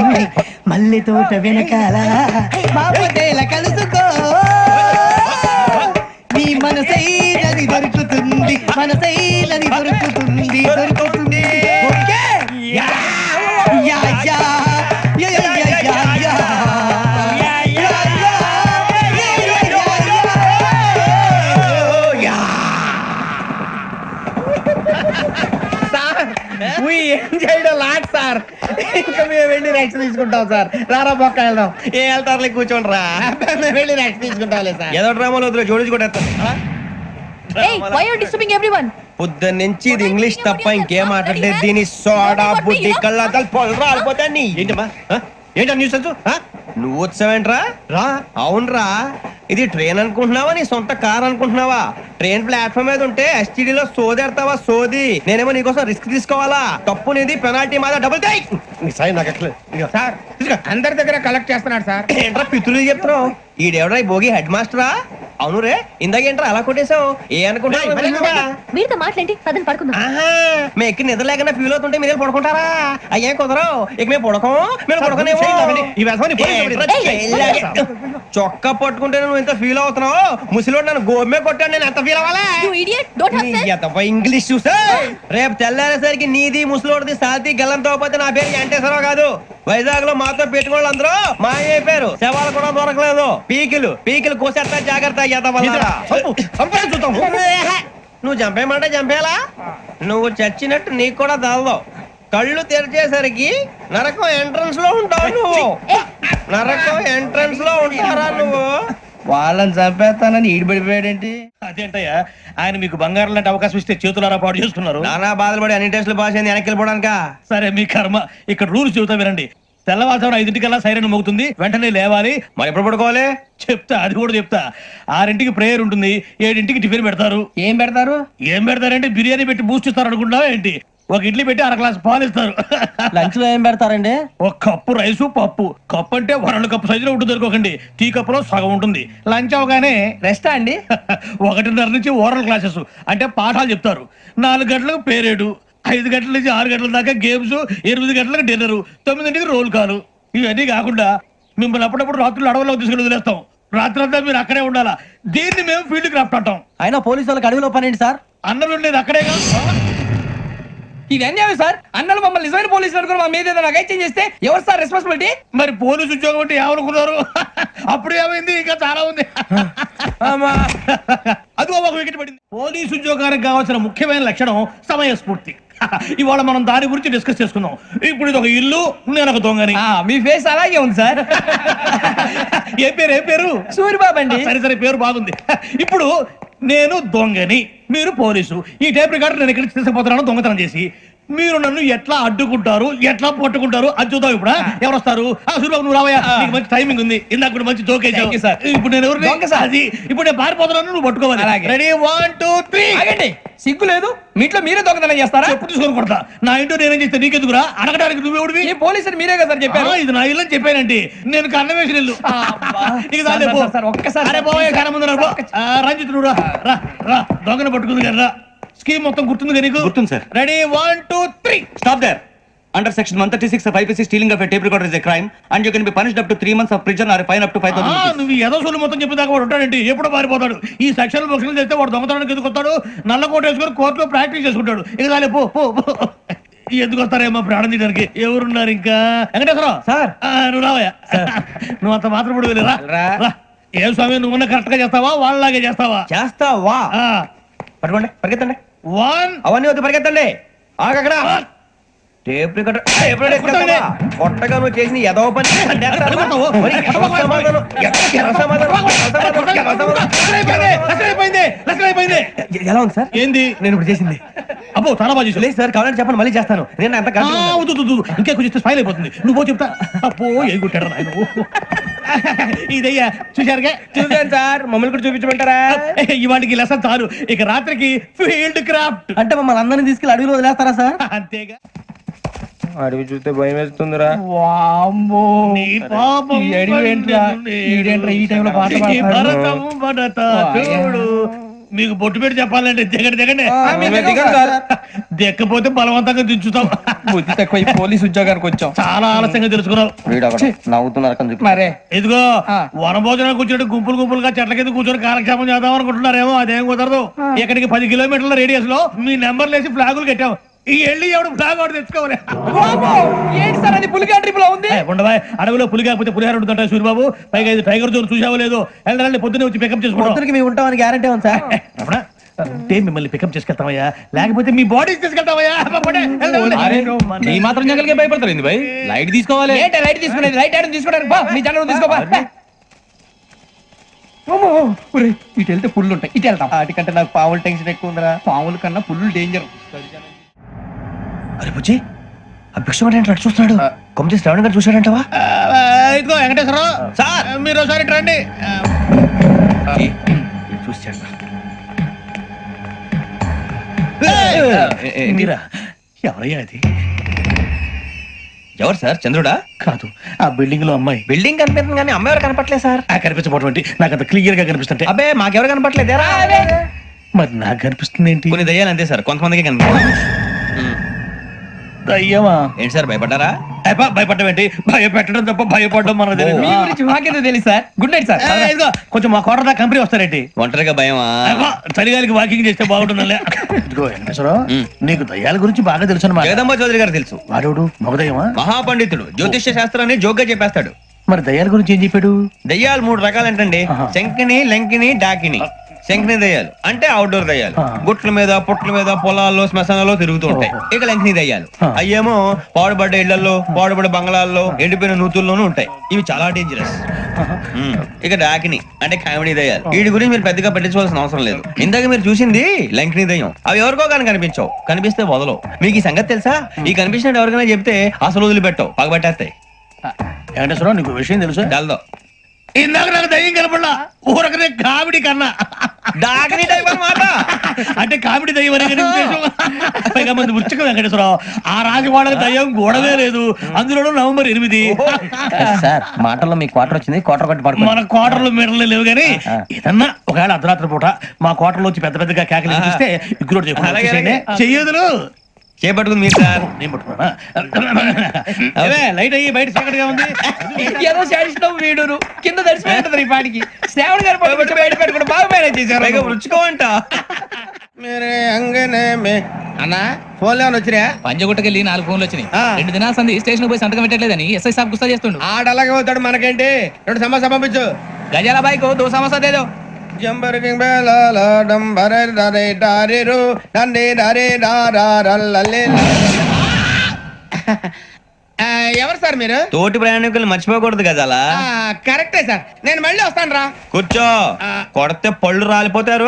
మల్లె తోట వెనకాల బాపతేల కలుసుకో నీ మనసైనది దొరుకుతుంది, మనసైనది దొరుకుతుంది దొరుకుతుంది. Okay? Yeah yeah yeah yeah yeah yeah yeah yeah. Lot sir. ఇంకా మేము వెళ్ళి రెక్స్ తీసుకుంటాం సార్. రారా బొక్క వెళ్దాం. ఏ వెళ్తారులే, కూర్చోండి రా. మేము వెళ్ళి రెక్స్ తీసుకుంటాంలే సార్. ఏదో డ్రామాలో వద్దు, జోడించుకుంటా. Hey, why are you disturbing everyone? పొద్దున్న నుంచి ఇది ఇంగ్లీష్ తప్ప ఇంకేం మాట్లాడలేదు. దీని సోడా బుద్ధి కళ్ళ పొలు రాలిపోతా. నీ ఏంటమ్మా, ఏంటా న్యూస్? నువ్వు వచ్చావేంట్రా? రా. అవునరా, ఇది ట్రైన్ అనుకుంటున్నావా నీ సొంత కార్ అనుకుంటున్నావా? ట్రైన్ ప్లాట్ఫామ్ మీద ఉంటే ఎస్టీడీలో సోదేడతావా సోది. నేనేమో నీకోసం రిస్క్ తీసుకోవాలా? తప్పు నీది, పెనాల్టీ మాదా, డబుల్ టై. సార్ అందరి దగ్గర కలెక్ట్ చేస్తున్నాడు సార్. ఏంట్రా పితులు చెప్తున్నావు? ఈడెవడ్రా ఈ భోగి హెడ్ మాస్టరా? అవును రే, ఇందాకేంట్రా అలా కొట్టేశావు? ఏ అనుకుంటున్నావు? వీరితో మాట్లాడి పదని పడుకుందాం. మేము ఎక్కి నిద్ర లేకుండా ఫీల్ అవుతుంటే మీరు పడుకుంటారా? అయ్యే కుదరవు. ఇక మేము పడుకోం, మేము పడుకోనేమో. చొక్కా పట్టుకుంటే నువ్వు ఎంత ఫీల్ అవుతున్నావు? ముసలివాడు నన్ను గోమే కొట్టాడు, నేను ఎంత ఫీల్ అవ్వాలా? You idiot, don't have sense. English చూసా రేపు తెల్లారేసరికి నీది ముసలోడిది సాతి గల్లంతో పోతే నా పేరు వెంకటేశ్వరరావు కాదు. వైజాగ్ లో మాతో పెట్టుకోవాలి అందరూ మాయైపోయారు. శవాలు కూడా దొరకలేదు. పీకిలు కోసేస్తా, జాగ్రత్త. నువ్వు చంపేయమంటే చంపేలా? నువ్వు చచ్చినట్టు నీకు కూడా తగదు. కళ్ళు తెరిచేసరికి నరకం ఎంట్రన్స్ లో ఉంటావు నువ్వు. నరకం ఎంట్రన్స్ లో ఉంటారా నువ్వు? వాళ్ళని చంపేస్తానని ఈడిపడిపోయాడేంటి? అదేంటయ్యా, ఆయన మీకు బంగారం లాంటి అవకాశం ఇస్తే చేతులారా పాటు చేసుకున్నారు. నానా బాధలు పడి అన్ని టెస్టులు పాస్ అయింది, వెనక్కి వెళ్ళిపోవడానికా? సరే మీ కర్మ. ఇక్కడ రూల్స్ చెబుతా వినండి. తెల్లవారుజామున 5:00కల్లా సైరన్ మోగుతుంది, వెంటనే లేవాలి. మరి ఎప్పుడు పడుకోవాలి? చెప్తా, అది కూడా చెప్తా. 6ంటికి ప్రేయర్ ఉంటుంది, 7ంటికి టిఫిన్ పెడతారు. ఏం పెడతారు? ఏం పెడతారంటే బిర్యానీ పెట్టి బూస్ట్ ఇస్తారు అనుకుంటున్నావా ఏంటి? ఒక ఇడ్లీ పెట్టి 1 గ్లాస్ పాలు ఇస్తారు. లంచ్ లో ఏం పెడతారండి? ఒక కప్పు రైసు, పప్పు. కప్పు అంటే 2 కప్పు సైజులో ఉంటుంది అనుకోకండి. టీ కప్పులో సగం ఉంటుంది. లంచ్ అవగానే రెస్టా అండి? 1:30 నుంచి ఓరల్ క్లాసెస్ అంటే పాఠాలు చెప్తారు. 4 గంటలకు పేరేడు, 5 గంటల నుంచి 6 గంటల దాకా గేమ్స్, 8 గంటలకు డిన్నర్, 9ంటికి రోల్ కాలు. ఇవన్నీ కాకుండా మిమ్మల్ని అప్పుడప్పుడు రాత్రులు అడవుల్లో తీసుకుని వదిలేస్తాం. రాత్రి అంతా మీరు అక్కడే ఉండాలా. దీన్ని మేము ఫీల్డ్ క్రాఫ్ట్ అంటాం. అయినా పోలీసు వాళ్ళకి అడవిలో పని ఏంటి సార్? అన్నలు ఉండేది అక్కడే కాదు. ఇది అన్యాయం సార్. అన్నలు మమ్మల్ని నిజమైన పోలీసులు అనుకుని మా మీద ఏదైనా నగైత్యం చేస్తే ఎవరు సార్ రెస్పాన్సిబిలిటీ? మరి పోలీసు ఉద్యోగం అంటే ఏమనుకున్నారు? అప్పుడు ఏమైంది, ఇంకా చాలా ఉంది. అది ఒక వికెట్ పడింది. పోలీసు ఉద్యోగానికి కావాల్సిన ముఖ్యమైన లక్షణం సమయస్ఫూర్తి. ఇవాళ మనం దాని గురించి డిస్కస్ చేసుకుందాం. ఇప్పుడు ఇది ఒక ఇల్లు, నేను ఒక దొంగని. మీ ఫేస్ అలాగే ఉంది సార్. ఏ పేరు? సూరిబాబు అండి. సరే పేరు బాగుంది. ఇప్పుడు నేను దొంగని, మీరు పోలీసు. ఈ టైప్ రికార్డు నేను ఎక్కడికి తీసుకుపోతున్నాను దొంగతనం చేసి. మీరు నన్ను ఎట్లా అడ్డుకుంటారు, ఎట్లా పట్టుకుంటారు అది చూద్దాం. ఇప్పుడు ఎవరు వస్తారు? సూరిబాబు నువ్వు రావయ్యా, నీకు మంచి టైమింగ్ ఉంది. ఇందాక కూడా మంచి జోక్ వేసావు. ఇప్పుడు నేను ఎవరు? అది ఇప్పుడు నేను పారిపోతున్నాను, నువ్వు పట్టుకోవాలి. రెడీ 1 2 3. ఆగండి, సిగ్గు లేదు? మీ ఇంట్లో మీరే దొంగతనం చేస్తారా? చెప్పు తీసుకొని కొడతా. నా ఇంట్లో నేనేం చేస్తే నీకెందుకురా? అడగడానికి నువ్వెవడివి? ఈ పోలీసులు మీరే కదా సార్ చెప్పారు. ఇది నా ఇల్లు అని చెప్పానండి. నేను కన్న వేసిన ఇల్లు. ఒక్కసారి అరే పోయే కన్న ముందు రంజిత్ నువ్వు రా దొంగను పట్టుకుంది కదా. స్కీమ్ మొత్తం గుర్తుంది నీకు? గుర్తుంది sir. Ready 1 2 3. Stop there. Under section 136 of IPC, stealing of a tape recorder is a crime and you can be punished up to 3 months of prison or a fine up to 5,000 rupees. నువ్వు ఏదో సొల్లు మొత్తం చెప్పేదాకా వాడు ఉంటాడండి. ఎప్పుడు పారిపోతాడు? ఈ సెక్షన్ బుక్స్లు చేస్తే వాడు దొంగతనానికి ఎందుకు వస్తాడు? నల్ల కోట వేసుకొని కోర్టులో ప్రాక్టీస్ చేసుకుంటాడు. ఇక చాలే పో. ఎందుకు వస్తారేమో ప్రాణం తీయడానికి. ఎవరున్నారు ఇంకా? వెంకటేశ్వరరావు సార్, నువ్వు రావయ్యా. నువ్వు అంత మాత్రం ఇప్పుడు వెళ్ళి రా. ఏం స్వామి, నువ్వు కరెక్ట్ గా చేస్తావా, వాళ్ళలాగే చేస్తావా? చేస్తావా? పట్టుకోండి, పరిగెత్తండి. 1 అవన్నీ వద్దు, పరిగెత్తండి. ఆగక్కడ టేప్ రికార్డర్ కొట్టగా నువ్వు చేసిన ఎదవ పని. ఎలా ఉంది సార్? ఏంది నేను ఇప్పుడు చేసింది? అబ్బో చాలా బాగా చేసావు. లేదు సార్, కావాలంటే చెప్పండి, మళ్ళీ చేస్తాను. నేను అంత ఇంకా కొంచెం స్మైల్ అయిపోతుంది. నువ్వు చెప్తా. అప్పో ఏ కుట్టాడు నాయన. ఇదయ్యా చూశారుగా? చూసాను సార్, మమ్మల్ని కూడా చూపించమంటారా? ఇవాటికి లెసన్ చాలు. ఇక రాత్రికి ఫీల్డ్ క్రాఫ్ట్. అంటే మమ్మల్ని అందరినీ తీసుకెళ్ళి అడవిలో వదిలేస్తారా సార్? అంతేగా. అడవి చూస్తే భయం వేస్తుందిరా. నీ పాపం ఈ టైంలో పాట భరతం భరత చూడు. మీకు బొట్టు పెట్టి చెప్పాలంటే దిగండి. దిక్కపోతే బలవంతంగా దించుతాం. బుద్ధి తక్కువ పోలీసు ఉద్యోగానికి వచ్చాం. చాలా ఆలస్యంగా తెలుసుకున్నావు. నవ్వుతున్నారు. మరే ఇదిగో వనభోజనానికి కూర్చొని గుంపులుగా చెట్ల కింద కూర్చొని కాలక్షేపం చేద్దాం అనుకుంటున్నారేమో. అదేం కుదరదు. ఇక్కడికి 10 కిలోమీటర్ల రేడియస్ లో మీ నెంబర్లు వేసి ఫ్లాగులు కట్టాం. ఈ వెళ్ళి ఎవడు ఫ్లాగ్ ఆర్డర్ తెచ్చుకోవాలి. ఏంటి సార్ అది? పులిగా ట్రిప్ లో ఉంది. ఉండవా, అడవిలో పులి కాకపోతే పులిహార ఉంటుంటా సూరిబాబు. పైగా ఇది టైగర్ జోన్ చూసావో లేదో. వెళ్ళాలి, పొద్దున్నే వచ్చి పికప్ చేసుకుంటాం. మేము ఉంటామని గ్యారంటీ ఉంది సార్. అంటే మిమ్మల్ని పికప్ చేసుకెళ్తామయ్యా, లేకపోతే మీ బాడీ తీసుకెళ్తామయ్యా. ఈ మాత్రం జంగల్కే భయపడతారు ఏంది భయ్? లైట్ తీసుకోవాలి. ఏంటి లైట్ తీసుకునేది? లైట్ ఆడని తీసుకోవడానికి బా, మీ జంగల్ తీసుకోబా. ఇటు వెళ్తే పుల్లు ఉంటాయి, ఇటు వెళ్తాం. వాటికంటే నాకు పావులు టెన్షన్ ఎక్కువ ఉందిరా. పాముల కన్నా పుల్లు డేంజర్. అరే బుజ్జి, ఆ భిక్షం అంటే చూస్తున్నాడు. కొమ్మ శ్రావణ్ గారు చూశాడంటవా? ఇదిగో వెంకటేశ్వరరావు సార్, మీరు ఒకసారి రండి. చూశాడు. మీరా? ఎవరయ్యా అది? ఎవరు సార్? చంద్రుడా? కాదు, ఆ బిల్డింగ్ లో అమ్మాయి. బిల్డింగ్ కనిపిస్తుంది కానీ అమ్మాయి ఎవరు కనపట్లేదు సార్. కనిపించబోటువంటి నాకు అంత క్లియర్ గా కనిపిస్తుంటే. అబ్బే మాకెవరు కనపట్లేదేరా? మరి నాకు కనిపిస్తుంది ఏంటి? కొన్ని దయ్యాలు అంతే సార్, కొంతమందికి కనిపిస్తుంది. దయ్యమా? ఏంటి సార్ భయపడ్డారా? భయపడడం ఏంటి? భయపెట్టడం తప్ప భయపడడం మనకు తెలియదు. మీ గురించి మాకేదో తెలుసు సార్. Good night sir. ఇదిగో కొంచెం మా కోట దాకా కంపెనీ వస్తారేంటి? ఒంటరిగా భయమా? చలిగాలికి వాకింగ్ చేస్తే బాగుంటుందిలే. ఇదిగో వెంకటేశ్వరరావు, నీకు దయ్యాల గురించి బాగా తెలుసు అన్నమాట. జగదంబ చౌదరి గారు తెలుసు. వాడు మగదయ్యమా? మహాపండితుడు, జ్యోతిష్య శాస్త్రాన్ని జోగ్గా చెప్పేస్తాడు. మరి దయ్యాల గురించి ఏం చెప్పాడు? దయ్యాలు 3 రకాలు ఏంటండి? శంకిని, లంకిని, డాకిని. శంకిని దయ్యాలు అంటే అవుట్డోర్ దయ్యాలు, గుట్ల మీద పుట్ల మీద పొలాల్లో శ్మశానాల్లో తిరుగుతూ ఉంటాయి. ఇక లంకిని దయ్యాలు అయ్యేమో పాడుబడ్డ ఇళ్లలో, పాడుబడ్డ బంగ్లాల్లో, ఎండిపోయిన నూతుల్లోనూ ఉంటాయి. ఇవి చాలా డేంజరస్. ఇక డాకిని అంటే కామెడీ దయ్యాలు. వీటి గురించి మీరు పెద్దగా పట్టించుకోవాల్సిన అవసరం లేదు. ఇందాక మీరు చూసింది లంకిని దయ్యం. అవి ఎవరికో కానీ కనిపించవు, కనిపిస్తే వదలవు. మీకు ఈ సంగతి తెలుసా? ఈ కనిపించినట్టు ఎవరికైనా చెప్తే అసలు వదిలిపెట్టవు, పగబట్టేస్తాయి. వెంకటేశ్వరరావు, నీకు విషయం తెలుసు? డల్దో ఇందాక నాకు దయ్యం కనపడలా, ఊరకనే కామెడీ కన్నా డాకిని టైప్ అన్నమాట. అంటే కామెడీ దయ్యం అనే ఉద్దేశం. పైగా మంది ఉచ్చక వెంకటేశ్వరరావు, ఆ రాజు వాళ్ళకి దయ్యం గోడవే లేదు, అందులోనూ నవంబర్ 8. సార్ మాటల్లో మీ క్వార్టర్ వచ్చింది, క్వార్టర్ కొట్టి పడుకో. మన క్వార్టర్లో మీటర్లు లేవు కానీ ఏదన్నా ఒకవేళ అర్ధరాత్రి పూట మా క్వార్టర్లో వచ్చి పెద్ద పెద్దగా కేకలు ఇస్తే ఇగ్గురు చెయ్యదులు చేపట్టుకుంది మీరు సార్. నేను పట్టుకున్నా లైట్ అయ్యి బయట చీకటిగా ఉంది. ఏదో శాడిస్తాం వీడును కింద దర్శనం ఈ పాటికి. శ్రావణ్ గారు పట్టుకుంటే బయట పెట్టుకుంటే బాగా మేనేజ్ చేశారు. రుచుకోవంట. మేరే అంగనే మే అన్నా ఫోన్లో వచ్చినా పంజగుట్టకెళ్ళి 4 ఫోన్లు వచ్చినాయి. 2 దినాల సంది స్టేషన్ పోయి సంతకం పెట్టలేదని ఎస్ఐ సాబ్ గుస్తా చేస్తుండు. ఆడలాగే పోతాడు మనకేంటి 2 సమస్య పంపించు. గజాల బైక్ 2 సమస్య దేదో. జంబరకింగ్ బేలాల డంబరే డరే డారిరు నందే డరే డారల్లలే. ఎవరు సార్ మీరు? తోటి ప్రయాణికులు మర్చిపోకూడదు గజాల. కరెక్టే సార్, నేను మళ్ళీ వస్తాను రా. కూర్చో, కొడితే పళ్ళు రాలిపోతారు.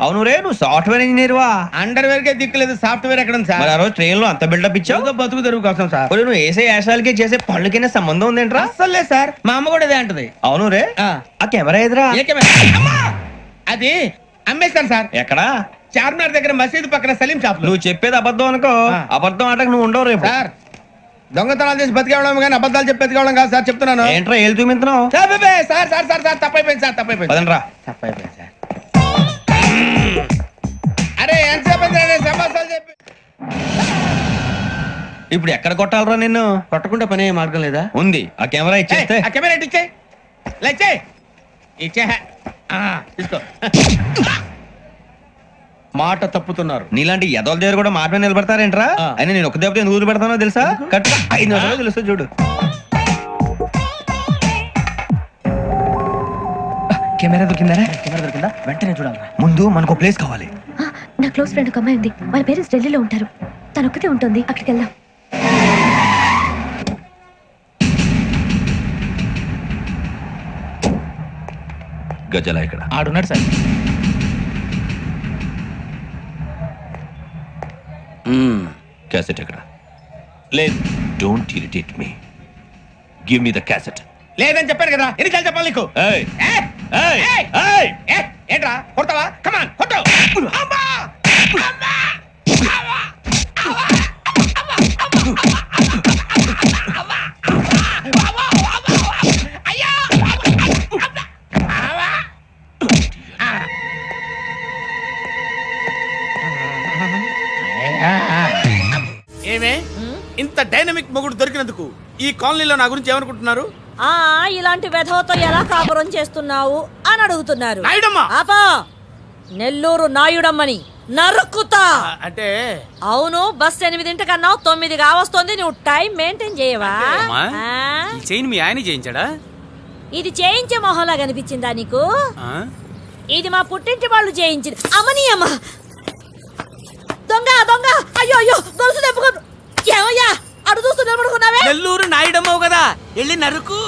అవును రే, నువ్వు సాఫ్ట్వేర్ ఇంజనీర్ వా? అండర్వేర్ కే దిక్కులేదు, సాఫ్ట్వేర్ ఎక్కడ ఉంది సార్? మరి ఆ రోజు ట్రైన్ లో అంత బిల్డప్ ఇచ్చావు. బతుకు తెరువు కోసం సార్. మరి నువ్వు వేసే యాశాలకి చేసే పళ్ళకైనా సంబంధం ఉందేంట్రా? అస్సలు లేదు సార్, మా అమ్మ కూడా ఇదే అంటది. అవును రే, ఆ కెమెరా ఎదురా? ఏ కెమెరా? అమ్మా! అది అమ్మేస్తాను సార్. ఎక్కడా? చార్మినార్ దగ్గర మసీదు పక్కన సలీం షాప్ లో. నువ్వు చెప్పేది అబద్ధం అనుకో. అబద్ధం ఆటకు నువ్వు ఉండవు రేపు. సార్, దొంగతనాలు చేసి బతికేవడం కానీ అబద్ధాలు చెప్పి బతికేవడం కాదు సార్, చెప్తున్నాను. ఏంట్రా ఏళ్ళు చూపించినావు? Sir sir sir sir sir తప్పైపోయింది సార్, తప్పైపోయింది. పదండ్రా. తప్పైపోయింది సార్. అరే ఎంతసేపు సమాసాలు చెప్పి ఇప్పుడు ఎక్కడ కొట్టాలరా నిన్ను? కొట్టకుండా పని అయ్యే మార్గం లేదా? ఉంది, ఆ కెమెరా ఇచ్చేస్తే. ఆ కెమెరా ఇటు ఇచ్చేయి. ఇచ్చేయి. ఇచ్చే తీసుకో. మాట తప్పుతున్నారు. నీలాంటి ఎదల దగ్గర కూడా మాట మీద నిలబడతారేంట్రా? అయినా నేను ఒక దెబ్బతో ఎందుకు పెడతానో తెలుసా? కట్ 5 నిమిషాలు తెలుసు చూడు. కెమెరా దొరికిందా? వెంటనే చూడాలి. ముందు మనకు ప్లేస్ కావాలి. నా క్లోజ్ ఫ్రెండ్ ఒక అమ్మాయి ఉంది, వాళ్ళ పేరెంట్స్ ఢిల్లీలో ఉంటారు. తను ఒక్కతే ఉంటుంది, అక్కడికి వెళ్దాం. గజాల ఇక్కడ ఆడున్నాడు సార్. క్యాసెట్ ఎక్కడ? లేదు, don't irritate me, give me the cassette. లేదని చెప్పాను కదా, ఎన్నిసార్లు చెప్పాలి నీకు? ఏంట్రా కొడతావా? కమాన్ కొట్టు. అమ్మా! అమ్మా! అమ్మా! ఏమే ఇంత డైనమిక్ మొగుడు దొరికినందుకు ఈ కాలనీలో నా గురించి ఏమనుకుంటున్నారు? ఇలాంటి వెధవతో ఎలా కాపురం చేస్తున్నావు అని అడుగుతున్నారు. నాయుడమ్మా! నెల్లూరు నాయుడమ్మని నరుక్కుతా. అంటే అవును, బస్ 8:00 9 కావస్తుంది. నువ్వు టైం మెయింటైన్ చేయవా? చైన్ మీ ఆయన చేయించాడా? ఇది చేయించే మొహంలా కనిపించిందా నీకు? ఇది మా పుట్టింటి వాళ్ళు చేయించింది. అమ్మని అమ్మ దొంగ దొంగ! అయ్యో అయ్యో, గొలుసు తెప్పుకో. ఏమయ్యా అడు చూస్తూ నిలబడుకున్నావే? నెల్లూరు నాయుడమ్మవు కదా, వెళ్ళి నరుకు.